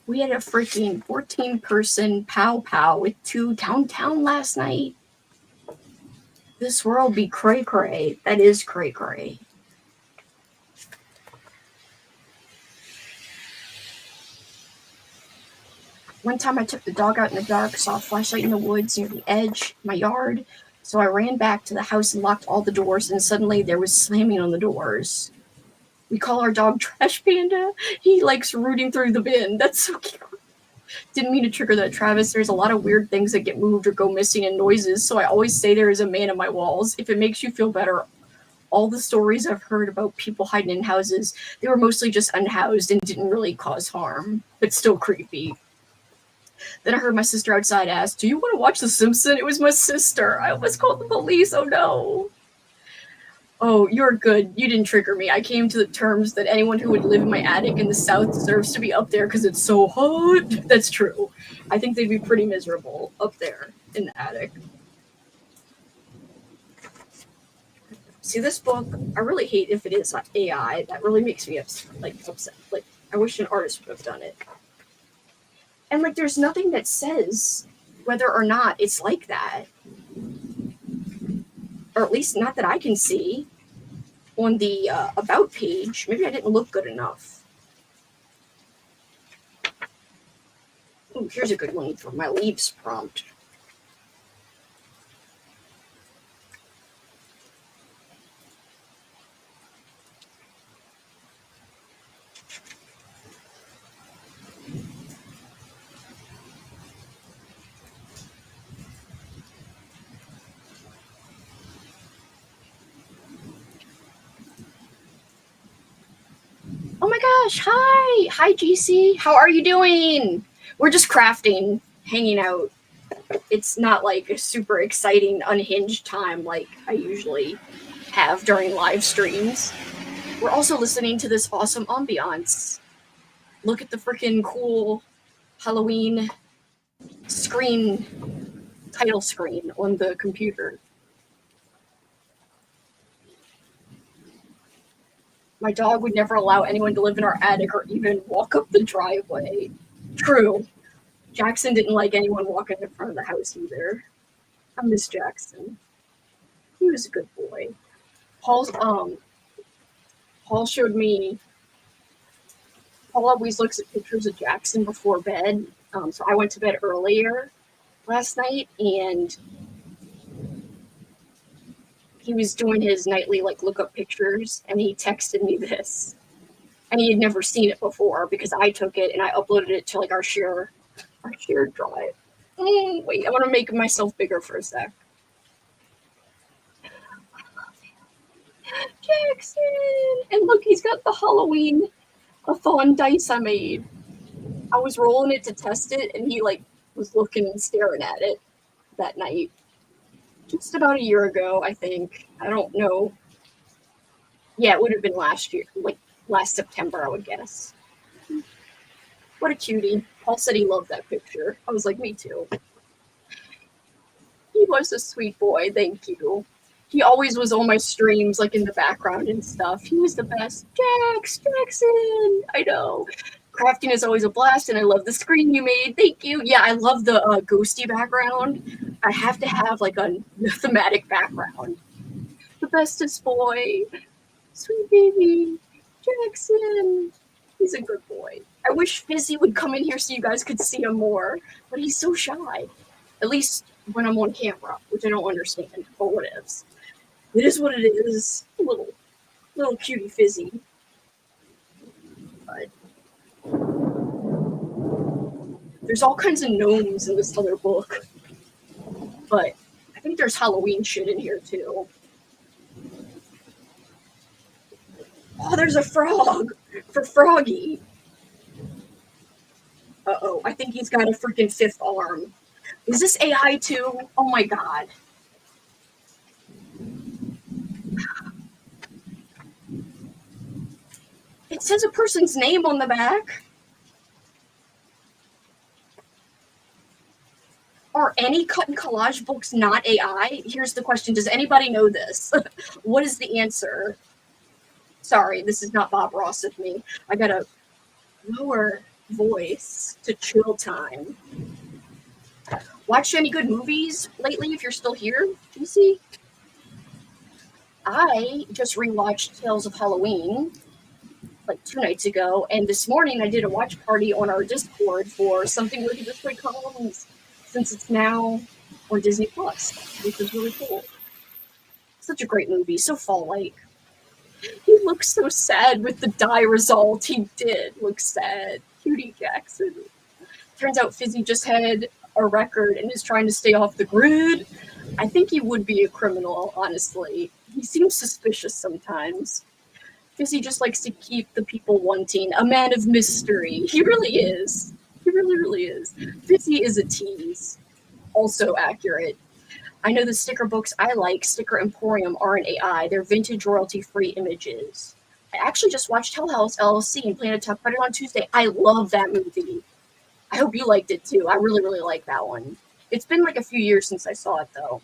We had a freaking 14-person pow with 2 downtown last night. This world be cray-cray. That is cray-cray. One time I took the dog out in the dark, saw a flashlight in the woods near the edge of my yard, so I ran back to the house and locked all the doors, and suddenly there was slamming on the doors. We call our dog Trash Panda. He likes rooting through the bin. That's so cute. Didn't mean to trigger that, Travis. There's a lot of weird things that get moved or go missing and noises, so I always say there is a man in my walls. If it makes you feel better, all the stories I've heard about people hiding in houses, they were mostly just unhoused and didn't really cause harm, but still creepy. Then I heard my sister outside ask, "Do you want to watch The Simpsons?" It was my sister. I almost called the police. Oh no. Oh, you're good. You didn't trigger me. I came to the terms that anyone who would live in my attic in the south deserves to be up there because it's so hot. That's true. I think they'd be pretty miserable up there in the attic. See, this book, I really hate if it is AI. That really makes me upset. Like, I wish an artist would have done it. And, like, there's nothing that says whether or not it's like that. Or at least not that I can see on the About page. Maybe I didn't look good enough. Ooh, here's a good one for my leaves prompt. Oh my gosh, hi! Hi, GC. How are you doing? We're just crafting, hanging out. It's not like a super exciting, unhinged time like I usually have during live streams. We're also listening to this awesome ambiance. Look at the freaking cool Halloween screen, title screen on the computer. My dog would never allow anyone to live in our attic or even walk up the driveway. True. Jackson didn't like anyone walking in front of the house either. I miss Jackson. He was a good boy. Paul showed me. Paul always looks at pictures of Jackson before bed. So I went to bed earlier last night, and he was doing his nightly look up pictures, and he texted me this, and he had never seen it before because I took it and I uploaded it to our shared drive. Wait, I want to make myself bigger for a sec. Jackson, and look, he's got the Halloween-a-thon dice I made. I was rolling it to test it, and he was looking and staring at it that night. Just about a year ago, I think. I don't know. Yeah, it would have been last year, last September, I would guess. What a cutie. Paul said he loved that picture. I was like, me too. He was a sweet boy, thank you. He always was on my streams, in the background and stuff. He was the best. Jackson! I know. Crafting is always a blast, and I love the screen you made. Thank you. Yeah, I love the ghosty background. I have to have, a thematic background. The bestest boy. Sweet baby. Jackson. He's a good boy. I wish Fizzy would come in here so you guys could see him more, but he's so shy. At least when I'm on camera, which I don't understand, but whatevs. It is what it is. Little cutie Fizzy. But there's all kinds of gnomes in this other book. But I think there's Halloween shit in here too. Oh, there's a frog for Froggy. Uh-oh, I think he's got a freaking fifth arm. Is this AI too? Oh my god. It says a person's name on the back. Are any cut and collage books not AI? Here's the question. Does anybody know this? What is the answer? Sorry, this is not Bob Ross of me. I got a lower voice to chill time. Watched any good movies lately if you're still here, GC? I just rewatched Tales of Halloween 2 nights ago, and this morning I did a watch party on our Discord for Something Wicked This Way Comes, since it's now on Disney Plus, which is really cool. Such a great movie, so fall-like. He looks so sad with the die result. He did look sad. Cutie Jackson. Turns out Fizzy just had a record and is trying to stay off the grid. I think he would be a criminal, honestly. He seems suspicious sometimes. Fizzy just likes to keep the people wanting. A man of mystery. He really is. He really, really is. Fizzy is a tease. Also accurate. I know the sticker books I like, Sticker Emporium, R&AI. They're vintage royalty-free images. I actually just watched Hell House LLC and plan to talk about it on Tuesday. I love that movie. I hope you liked it too. I really, really like that one. It's been like a few years since I saw it though.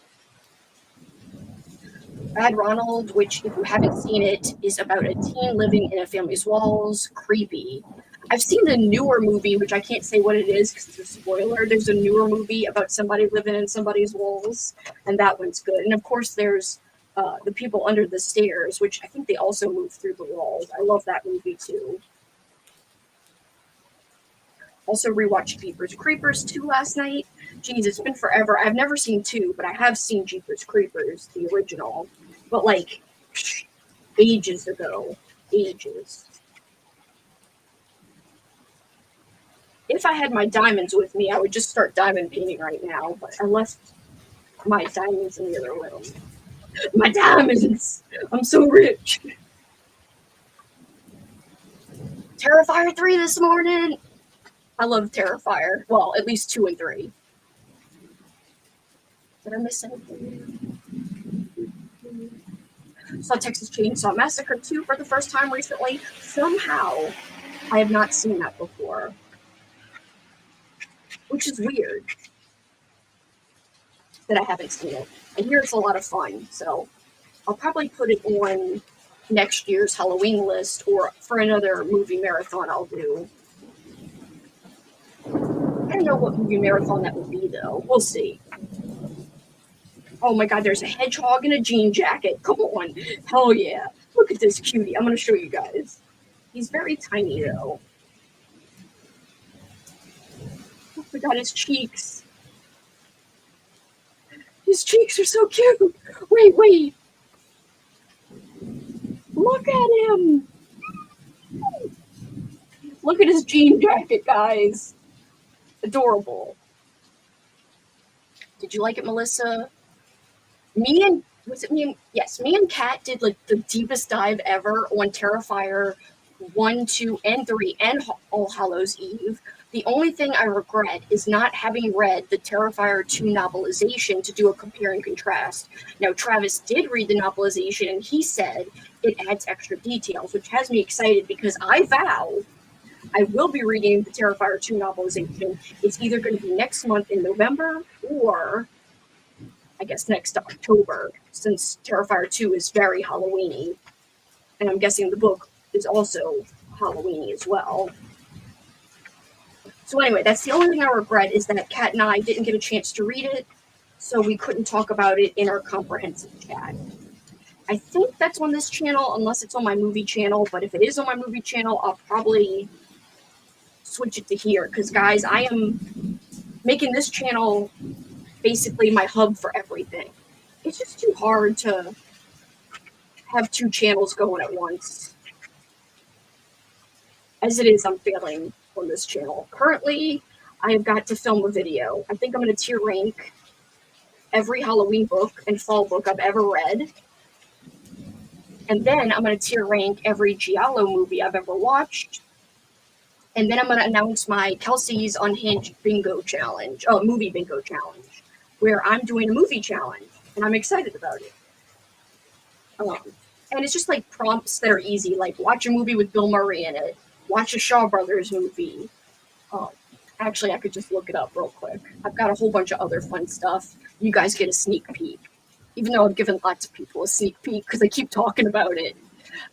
Bad Ronald, which if you haven't seen it, is about a teen living in a family's walls. Creepy. I've seen the newer movie, which I can't say what it is because it's a spoiler. There's a newer movie about somebody living in somebody's walls, and that one's good. And of course, there's The People Under the Stairs, which I think they also move through the walls. I love that movie too. Also rewatched Jeepers Creepers 2 last night. Jeez, it's been forever. I've never seen 2, but I have seen Jeepers Creepers, the original. But like, ages ago. Ages. If I had my diamonds with me, I would just start diamond painting right now. But I left my diamonds in the other room. My diamonds! I'm so rich. Terrifier 3 this morning. I love Terrifier. Well, at least 2 and 3. Did I miss anything? Saw Texas Chainsaw Massacre 2 for the first time recently. Somehow, I have not seen that before. Which is weird that I haven't seen it. I hear it's a lot of fun, so I'll probably put it on next year's Halloween list or for another movie marathon I'll do. I don't know what movie marathon that will be, though. We'll see. Oh my god, there's a hedgehog in a jean jacket. Come on. Hell yeah. Look at this cutie. I'm going to show you guys. He's very tiny, though. Oh my god, his cheeks. His cheeks are so cute. Wait. Look at him. Look at his jean jacket, guys. Adorable. Did you like it, Melissa? Me and Kat did like the deepest dive ever on Terrifier 1, 2, and 3 and All Hallows Eve. The only thing I regret is not having read the Terrifier 2 novelization to do a compare and contrast. Now, Travis did read the novelization, and he said it adds extra details, which has me excited because I vow I will be reading the Terrifier 2 novelization. It's either going to be next month in November or, I guess, next October, since Terrifier 2 is very Halloween-y. And I'm guessing the book is also Halloween-y as well. So anyway, that's the only thing I regret is that Kat and I didn't get a chance to read it, so we couldn't talk about it in our comprehensive chat. I think that's on this channel, unless it's on my movie channel, but if it is on my movie channel, I'll probably switch it to here, because guys, I am making this channel basically my hub for everything. It's just too hard to have 2 channels going at once. As it is, I'm failing on this channel. Currently, I have got to film a video. I think I'm going to tier rank every Halloween book and fall book I've ever read. And then I'm going to tier rank every Giallo movie I've ever watched. And then I'm going to announce my Kelsi's Unhinged Bingo Challenge, movie bingo challenge, where I'm doing a movie challenge, and I'm excited about it. And it's just like prompts that are easy, like watch a movie with Bill Murray in it, watch a Shaw Brothers movie. Actually, I could just look it up real quick. I've got a whole bunch of other fun stuff. You guys get a sneak peek, even though I've given lots of people a sneak peek because I keep talking about it.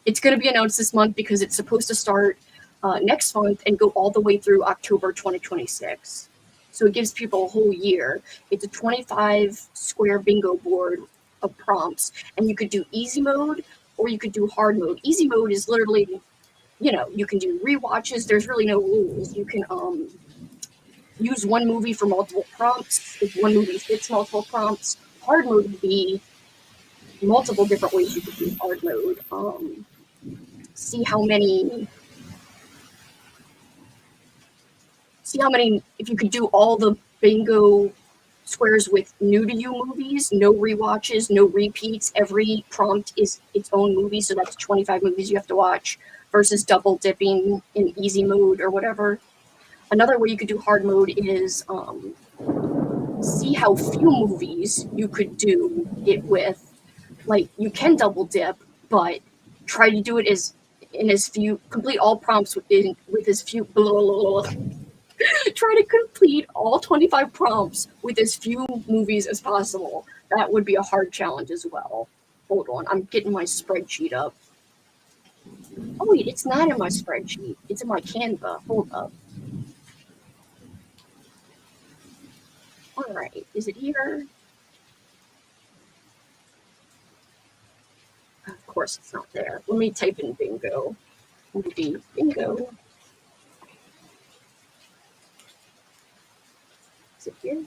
It's going to be announced this month because it's supposed to start next month and go all the way through October 2026. So it gives people a whole year. It's a 25 square bingo board of prompts, and you could do easy mode or you could do hard mode. Easy mode is literally, you can do rewatches. There's really no rules. You can use one movie for multiple prompts. If one movie fits multiple prompts, hard mode would be multiple different ways you could do hard mode. See how many, if you could do all the bingo squares with new to you movies, no rewatches, no repeats. Every prompt is its own movie, so that's 25 movies you have to watch versus double dipping in easy mode or whatever. Another way you could do hard mode is see how few movies you could do it with. Like, you can double dip, but try to do it in as few, complete all prompts with as few, blah, blah, blah. Try to complete all 25 prompts with as few movies as possible. That would be a hard challenge as well. Hold on, I'm getting my spreadsheet up. Oh wait, it's not in my spreadsheet. It's in my Canva. Hold up. All right, is it here? Of course it's not there. Let me type in bingo. Movie bingo. Is it here?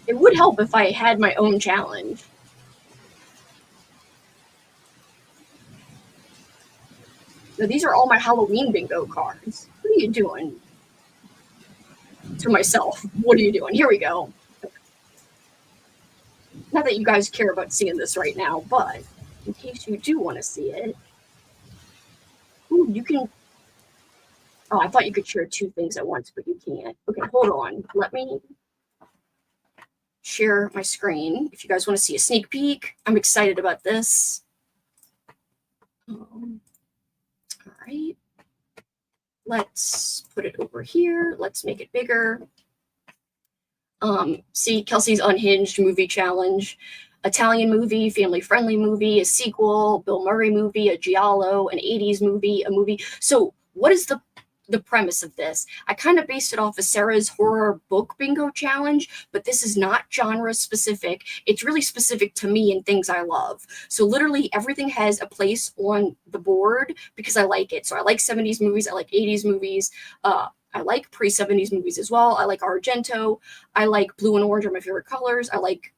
It would help if I had my own challenge. Now, these are all my Halloween bingo cards. What are you doing? To myself, what are you doing? Here we go. Not that you guys care about seeing this right now, but in case you do want to see it, ooh, you can. Oh, I thought you could share two things at once, but you can't. Okay, hold on. Let me share my screen. If you guys want to see a sneak peek, I'm excited about this. All right. Let's put it over here. Let's make it bigger. See Kelsi's Unhinged movie challenge. Italian movie, family-friendly movie, a sequel, Bill Murray movie, a giallo, an 80s movie, a movie. So what is the premise of this? I kind of based it off of Sarah's horror book bingo challenge, but this is not genre specific. It's really specific to me and things I love. So literally everything has a place on the board because I like it. So I like 70s movies, I like 80s movies, I like pre-70s movies as well. I like Argento. I like blue and orange are my favorite colors. I like,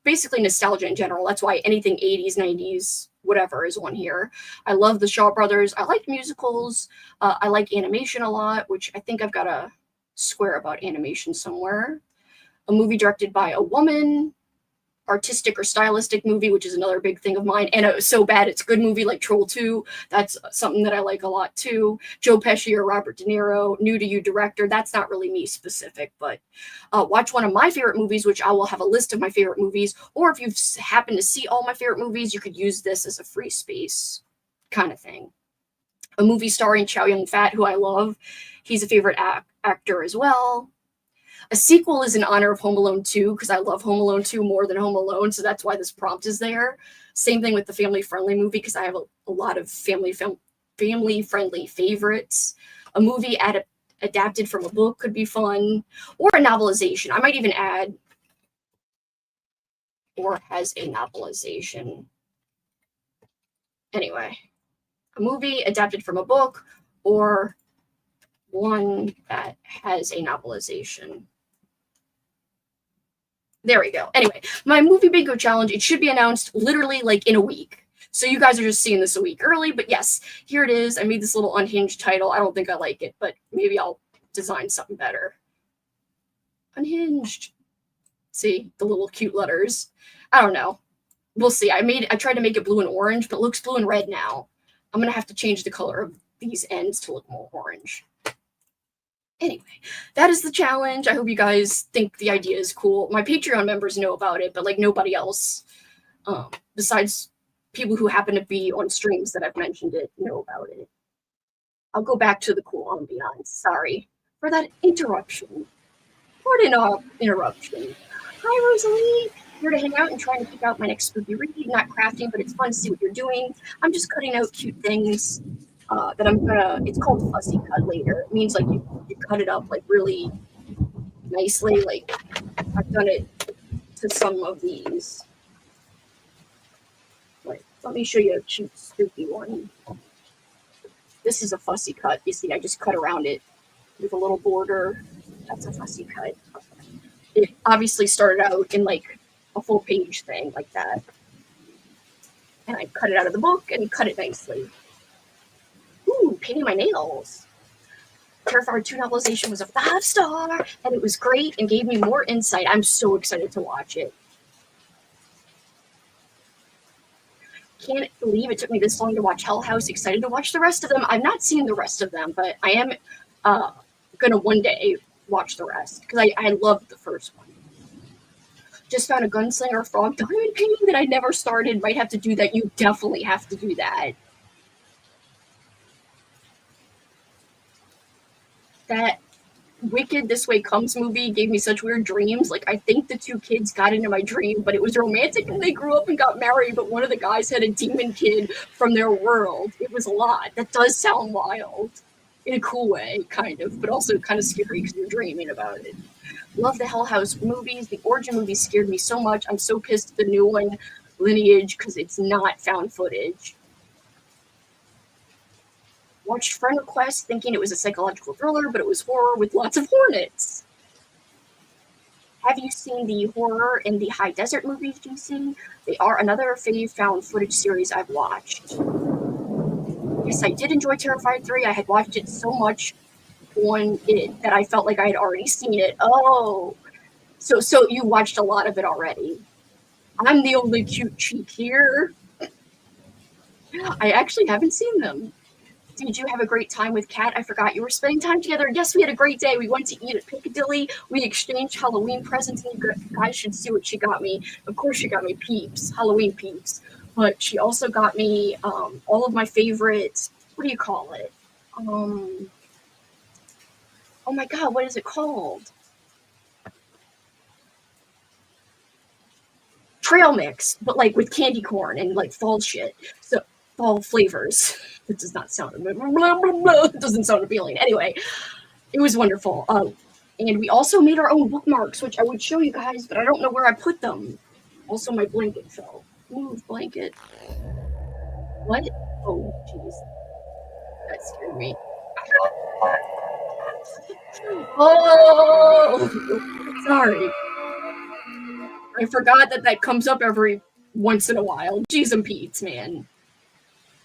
basically nostalgia in general. That's why anything 80s, 90s, whatever is on here. I love the Shaw Brothers. I like musicals. I like animation a lot, which I think I've got a square about animation somewhere. A movie directed by a woman. Artistic or stylistic movie, which is another big thing of mine, and a so bad it's good movie like Troll 2. That's something that I like a lot too. Joe Pesci or Robert De Niro, new to you director. That's not really me specific, but watch one of my favorite movies, which I will have a list of my favorite movies, or if you've happened to see all my favorite movies, you could use this as a free space kind of thing. A movie starring Chow Yun-fat, who I love. He's a favorite actor as well. A sequel is in honor of Home Alone 2 because I love Home Alone 2 more than Home Alone, so that's why this prompt is there. Same thing with the family-friendly movie because I have a lot of family-friendly favorites. A movie adapted from a book could be fun, or a novelization. I might even add or has a novelization. Anyway, a movie adapted from a book or one that has a novelization. There we go. Anyway, my movie bingo challenge, it should be announced literally like in a week. So you guys are just seeing this a week early, but yes, here it is. I made this little unhinged title. I don't think I like it, but maybe I'll design something better. Unhinged. See, the little cute letters. I don't know. We'll see. I tried to make it blue and orange, but it looks blue and red now. I'm going to have to change the color of these ends to look more orange. Anyway, that is the challenge. I hope you guys think the idea is cool. My Patreon members know about it, but like nobody else, besides people who happen to be on streams that I've mentioned it, know about it. I'll go back to the cool ambiance. Sorry for that interruption. Pardon our interruption. Hi, Rosalie. Here to hang out and trying to pick out my next spooky read. Not crafting, but it's fun to see what you're doing. I'm just cutting out cute things. That I'm gonna, it's called fussy cut later. It means like you cut it up like really nicely. Like I've done it to some of these. Like, let me show you a cute spooky one. This is a fussy cut. You see, I just cut around it with a little border. That's a fussy cut. It obviously started out in like a full page thing like that. And I cut it out of the book and cut it nicely. Ooh, painting my nails. Terrifier 2 novelization was a 5-star, and it was great and gave me more insight. I'm so excited to watch it. Can't believe it took me this long to watch Hell House. Excited to watch the rest of them. I've not seen the rest of them, but I am gonna one day watch the rest because I loved the first one. Just found a Gunslinger Frog Diamond painting that I never started. Might have to do that. You definitely have to do that. That Wicked This Way Comes movie gave me such weird dreams. Like, I think the two kids got into my dream, but it was romantic and they grew up and got married, but one of the guys had a demon kid from their world. It was a lot. That does sound wild. In a cool way, kind of, but also kind of scary because you're dreaming about it. Love the Hell House movies. The Origin movie scared me so much. I'm so pissed at the new one, Lineage, because it's not found footage. Watched Friend Request thinking it was a psychological thriller, but it was horror with lots of hornets. Have you seen the horror in the High Desert movies, GC? They are another found footage series I've watched. Yes, I did enjoy Terrified 3. I had watched it so much on it that I felt like I had already seen it. Oh, so you watched a lot of it already. I'm the only cute cheek here. I actually haven't seen them. Did you have a great time with Kat? I forgot you were spending time together. Yes, we had a great day. We went to eat at Piccadilly. We exchanged Halloween presents, and you guys should see what she got me. Of course, she got me peeps, Halloween peeps. But she also got me all of my favorite, what do you call it? Oh my God, what is it called? Trail mix, but like with candy corn and like fall shit. So fall flavors. That does not sound it doesn't sound appealing. Anyway, it was wonderful. And we also made our own bookmarks, which I would show you guys, but I don't know where I put them. Also, my blanket fell. Move, blanket. What? Oh, jeez. That scared me. Oh, sorry. I forgot that comes up every once in a while. Jeez and Pete's, man.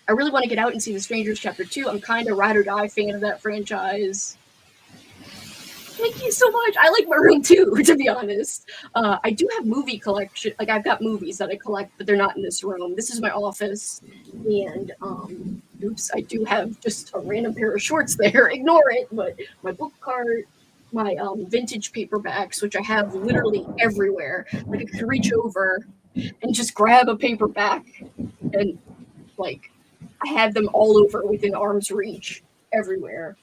I really want to get out and see The Strangers Chapter 2. I'm kind of ride or die fan of that franchise. Thank you so much. I like my room too, to be honest. I do have movie collection. Like, I've got movies that I collect, but they're not in this room. This is my office. And, oops, I do have just a random pair of shorts there. Ignore it. But my book cart, my vintage paperbacks, which I have literally everywhere. Like, I could reach over and just grab a paperback and, like, I have them all over within arm's reach everywhere.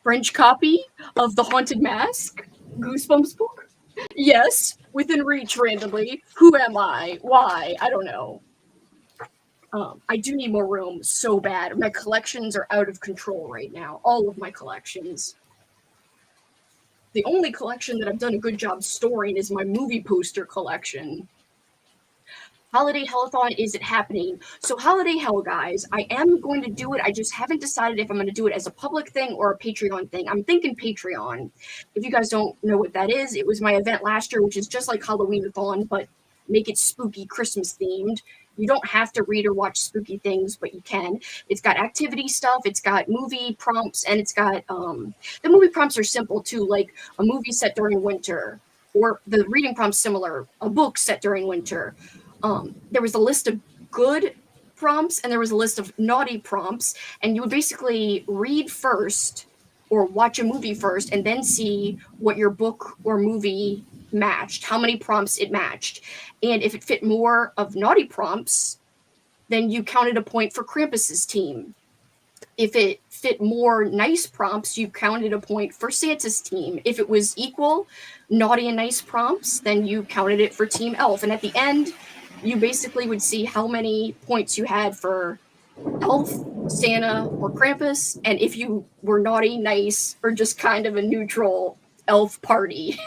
French copy of The Haunted Mask, Goosebumps book. Yes, within reach randomly. Who am I? Why? I don't know. I do need more room so bad. My collections are out of control right now. All of my collections. The only collection that I've done a good job storing is my movie poster collection. Holiday Hellathon, is it happening? So Holiday Hell, guys, I am going to do it. I just haven't decided if I'm going to do it as a public thing or a Patreon thing. I'm thinking Patreon. If you guys don't know what that is, it was my event last year, which is just like Halloween-a-thon, but make it spooky Christmas themed. You don't have to read or watch spooky things, but you can. It's got activity stuff, it's got movie prompts, and it's got, the movie prompts are simple too, like a movie set during winter, or the reading prompts similar, a book set during winter. There was a list of good prompts and there was a list of naughty prompts, and you would basically read first or watch a movie first and then see what your book or movie matched, how many prompts it matched. And if it fit more of naughty prompts, then you counted a point for Krampus's team. If it fit more nice prompts, you counted a point for Santa's team. If it was equal naughty and nice prompts, then you counted it for Team Elf. And at the end, you basically would see how many points you had for Elf, Santa, or Krampus, and if you were naughty, nice, or just kind of a neutral elf party.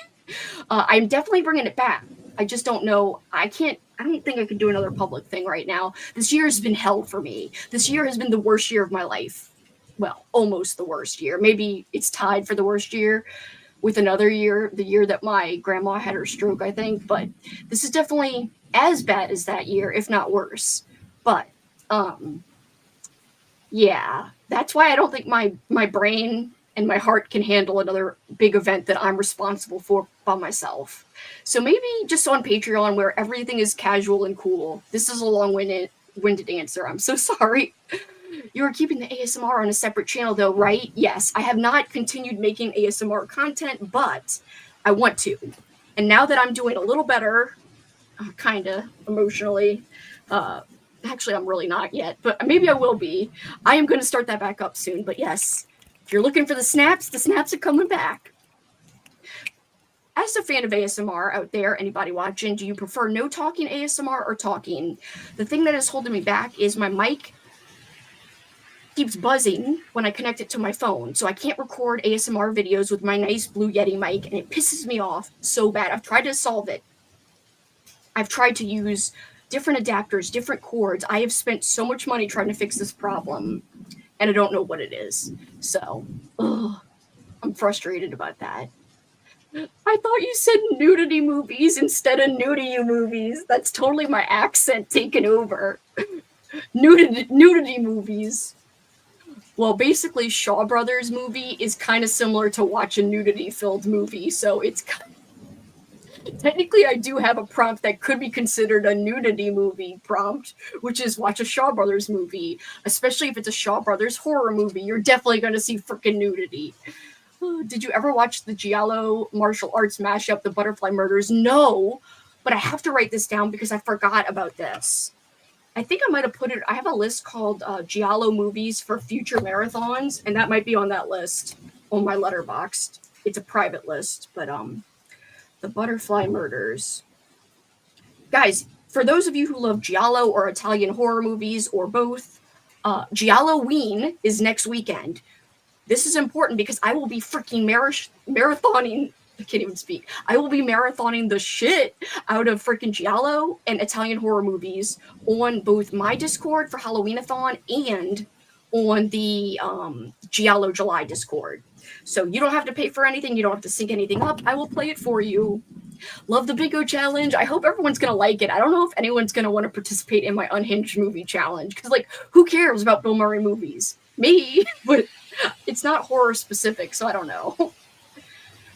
I'm definitely bringing it back. I just don't know. I don't think I could do another public thing right now. This year has been hell for me. This year has been the worst year of my life. Well, almost the worst year. Maybe it's tied for the worst year with another year, the year that my grandma had her stroke, I think. But this is definitely as bad as that year, if not worse. But yeah, that's why I don't think my brain and my heart can handle another big event that I'm responsible for by myself. So maybe just on Patreon, where everything is casual and cool. This is a long-winded answer. I'm so sorry. You are keeping the ASMR on a separate channel though, right? Yes, I have not continued making ASMR content, but I want to. And now that I'm doing a little better, kind of emotionally, actually I'm really not yet, but maybe I will be. I am going to start that back up soon. But yes, if you're looking for the snaps are coming back. As a fan of ASMR out there, anybody watching, do you prefer no talking ASMR or talking? The thing that is holding me back is my mic keeps buzzing when I connect it to my phone, so I can't record ASMR videos with my nice Blue Yeti mic, and it pisses me off so bad. I've tried to solve it. I've tried to use different adapters, different cords. I have spent so much money trying to fix this problem, and I don't know what it is. So, I'm frustrated about that. I thought you said nudity movies instead of nudity movies. That's totally my accent taken over. Nudity movies. Well, basically, Shaw Brothers movie is kind of similar to watch a nudity-filled movie, so it's technically I do have a prompt that could be considered a nudity movie prompt, which is watch a Shaw Brothers movie. Especially if it's a Shaw Brothers horror movie, you're definitely going to see freaking nudity. Did you ever watch the Giallo martial arts mashup, The Butterfly Murders? No, but I have to write this down because I forgot about this. I think I might have put it, I have a list called Giallo movies for future marathons, and that might be on that list on my Letterboxd. It's a private list, but The Butterfly Murders. Guys, for those of you who love Giallo or Italian horror movies or both, Giallo-ween is next weekend. This is important because I will be freaking marathoning. I can't even speak. I will be marathoning the shit out of freaking Giallo and Italian horror movies on both my Discord for Halloween-a-thon and on the Giallo July Discord. So you don't have to pay for anything. You don't have to sync anything up. I will play it for you. Love the bingo challenge. I hope everyone's going to like it. I don't know if anyone's going to want to participate in my unhinged movie challenge because, like, who cares about Bill Murray movies? Me, but it's not horror specific, so I don't know.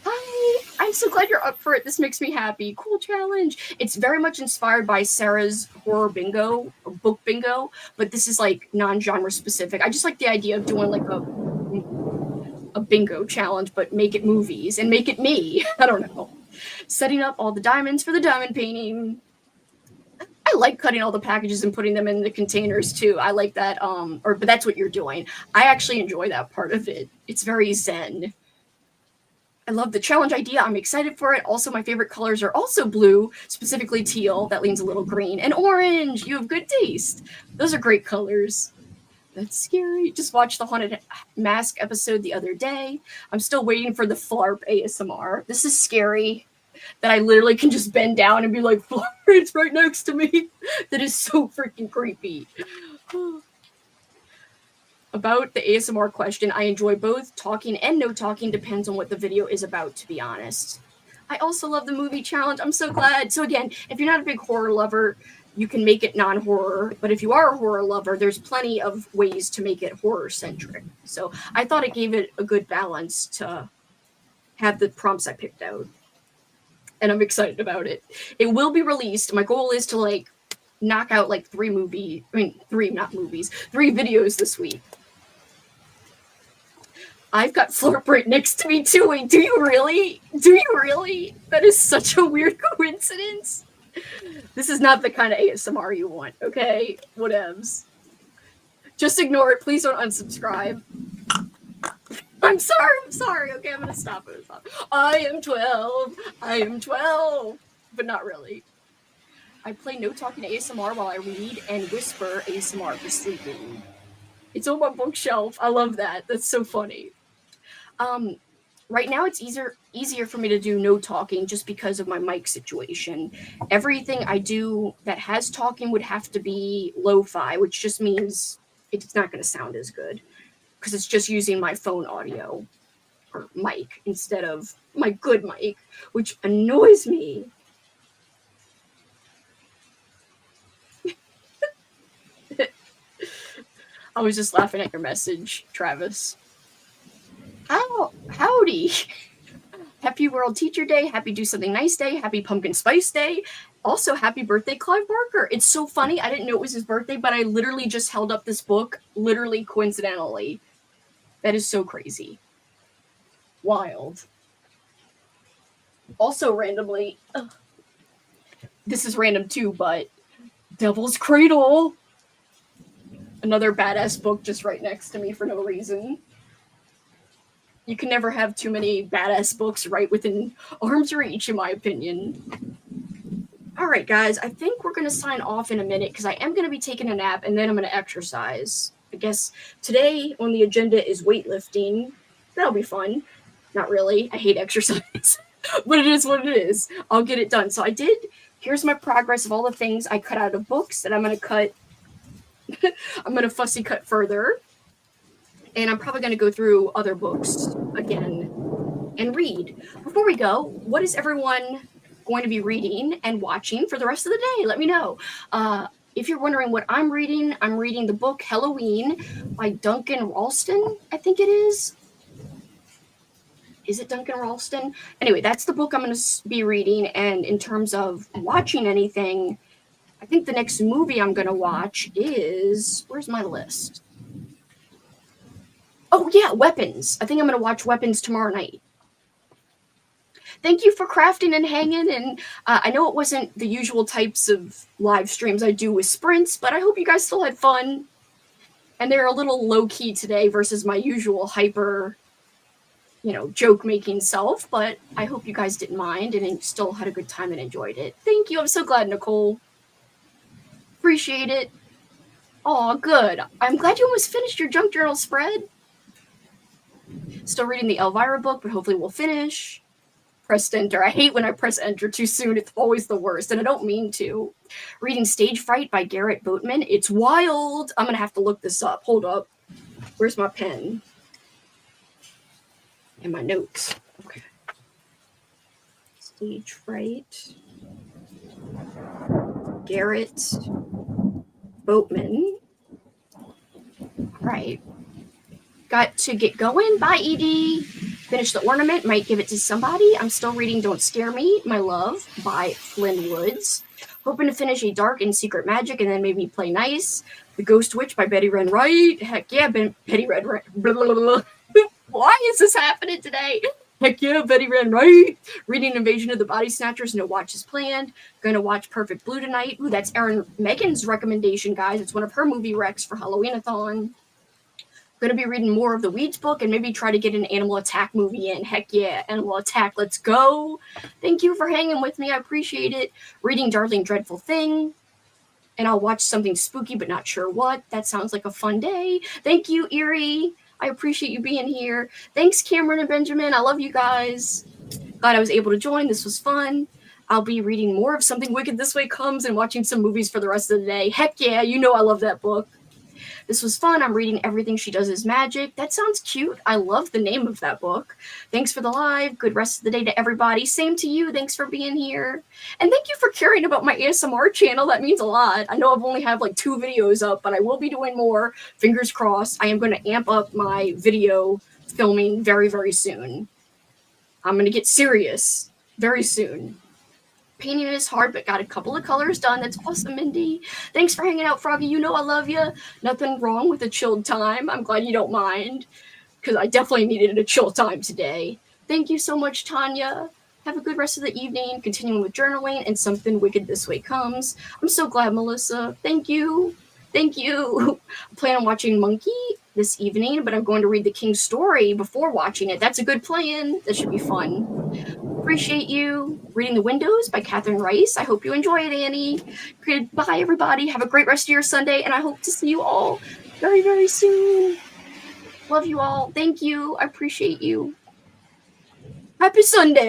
Hi, I'm so glad you're up for it. This makes me happy. Cool challenge. It's very much inspired by Sarah's horror bingo, or book bingo, but this is like non-genre specific. I just like the idea of doing like a bingo challenge, but make it movies and make it me. I don't know. Setting up all the diamonds for the diamond painting. I like cutting all the packages and putting them in the containers too. I like that, but that's what you're doing. I actually enjoy that part of it. It's very zen. I love the challenge idea. I'm excited for it. Also, my favorite colors are also blue, specifically teal, that leans a little green, and orange. You have good taste. Those are great colors. That's scary. Just watched the Haunted Mask episode the other day. I'm still waiting for the Flarp ASMR. This is scary. That I literally can just bend down and be like, it's right next to me. That is so freaking creepy. About the ASMR question, I enjoy both. Talking and no talking depends on what the video is about, to be honest. I also love the movie challenge. I'm so glad. So again, if you're not a big horror lover, you can make it non-horror. But if you are a horror lover, there's plenty of ways to make it horror-centric. So I thought it gave it a good balance to have the prompts I picked out. And I'm excited about it. It will be released. My goal is to like knock out like 3 videos this week. I've got Florp right next to me too. Wait, do you really? Do you really? That is such a weird coincidence. This is not the kind of ASMR you want, okay? Whatevs. Just ignore it. Please don't unsubscribe. I'm sorry. Okay, I'm gonna stop. I am 12. But not really. I play no talking ASMR while I read and whisper ASMR for sleeping. It's on my bookshelf. I love that. That's so funny. Right now it's easier for me to do no talking just because of my mic situation. Everything I do that has talking would have to be lo-fi, which just means it's not going to sound as good because it's just using my phone audio or mic instead of my good mic, which annoys me. I was just laughing at your message, Travis. Howdy. Happy World Teacher Day. Happy Do Something Nice Day. Happy Pumpkin Spice Day. Also, happy birthday, Clive Barker. It's so funny. I didn't know it was his birthday, but I literally just held up this book, literally coincidentally. That is so crazy. Wild. Also, randomly, this is random too, but Devil's Cradle. Another badass book just right next to me for no reason. You can never have too many badass books right within arm's reach, in my opinion. All right, guys, I think we're going to sign off in a minute because I am going to be taking a nap and then I'm going to exercise. I guess today on the agenda is weightlifting. That'll be fun. Not really. I hate exercise, but it is what it is. I'll get it done. So here's my progress of all the things I cut out of books that I'm going to cut. I'm going to fussy cut further. And I'm probably going to go through other books again and read. Before we go, what is everyone going to be reading and watching for the rest of the day? Let me know. If you're wondering what I'm reading the book Halloween by Duncan Ralston, I think it is. Is it Duncan Ralston? Anyway, that's the book I'm going to be reading. And in terms of watching anything, I think the next movie I'm going to watch is... Where's my list? Oh, yeah, Weapons. I think I'm going to watch Weapons tomorrow night. Thank you for crafting and hanging, and I know it wasn't the usual types of live streams I do with sprints, but I hope you guys still had fun. And they're a little low-key today versus my usual hyper, joke-making self, but I hope you guys didn't mind and still had a good time and enjoyed it. Thank you. I'm so glad, Nicole. Appreciate it. Aw, good. I'm glad you almost finished your junk journal spread. Still reading the Elvira book, but hopefully we'll finish. Pressed enter. I hate when I press enter too soon. It's always the worst, and I don't mean to. Reading Stage Fright by Garrett Boatman. It's wild. I'm going to have to look this up. Hold up. Where's my pen? And my notes. Okay. Stage Fright. Garrett Boatman. All right. Got to get going. Bye, Edie. Finish the ornament. Might give it to somebody. I'm still reading Don't Scare Me, My Love by Flynn Woods. Hoping to finish A Dark and Secret Magic and then maybe play nice. The Ghost Witch by Betty Wren Wright. Heck yeah, Betty Wren Wright. Why is this happening today? Heck yeah, Betty Wren Wright. Reading Invasion of the Body Snatchers. No watches planned. Going to watch Perfect Blue tonight. Ooh, that's Megan's recommendation, guys. It's one of her movie recs for Halloween-a-thon. Going to be reading more of the Weeds book and maybe try to get an Animal Attack movie in. Heck yeah, Animal Attack, let's go. Thank you for hanging with me. I appreciate it. Reading Darling Dreadful Thing. And I'll watch something spooky, but not sure what. That sounds like a fun day. Thank you, Erie. I appreciate you being here. Thanks, Cameron and Benjamin. I love you guys. Glad I was able to join. This was fun. I'll be reading more of Something Wicked This Way Comes and watching some movies for the rest of the day. Heck yeah, you know I love that book. This was fun. I'm reading Everything She Does Is Magic. That sounds cute. I love the name of that book. Thanks for the live. Good rest of the day to everybody. Same to you. Thanks for being here. And thank you for caring about my ASMR channel. That means a lot. I know I've only have like 2 videos up, but I will be doing more. Fingers crossed. I am going to amp up my video filming very, very soon. I'm going to get serious very soon. Painting is hard, but got a couple of colors done. That's awesome, Mindy. Thanks for hanging out, Froggy. You know I love you. Nothing wrong with a chilled time. I'm glad you don't mind, because I definitely needed a chill time today. Thank you so much, Tanya. Have a good rest of the evening. Continuing with journaling, and Something Wicked This Way Comes. I'm so glad, Melissa. Thank you. Thank you. I plan on watching Monkey this evening, but I'm going to read The King's Story before watching it. That's a good plan. That should be fun. Appreciate you. Reading The Windows by Catherine Rice. I hope you enjoy it, Annie. Goodbye, everybody. Have a great rest of your Sunday, and I hope to see you all very, very soon. Love you all. Thank you. I appreciate you. Happy Sunday.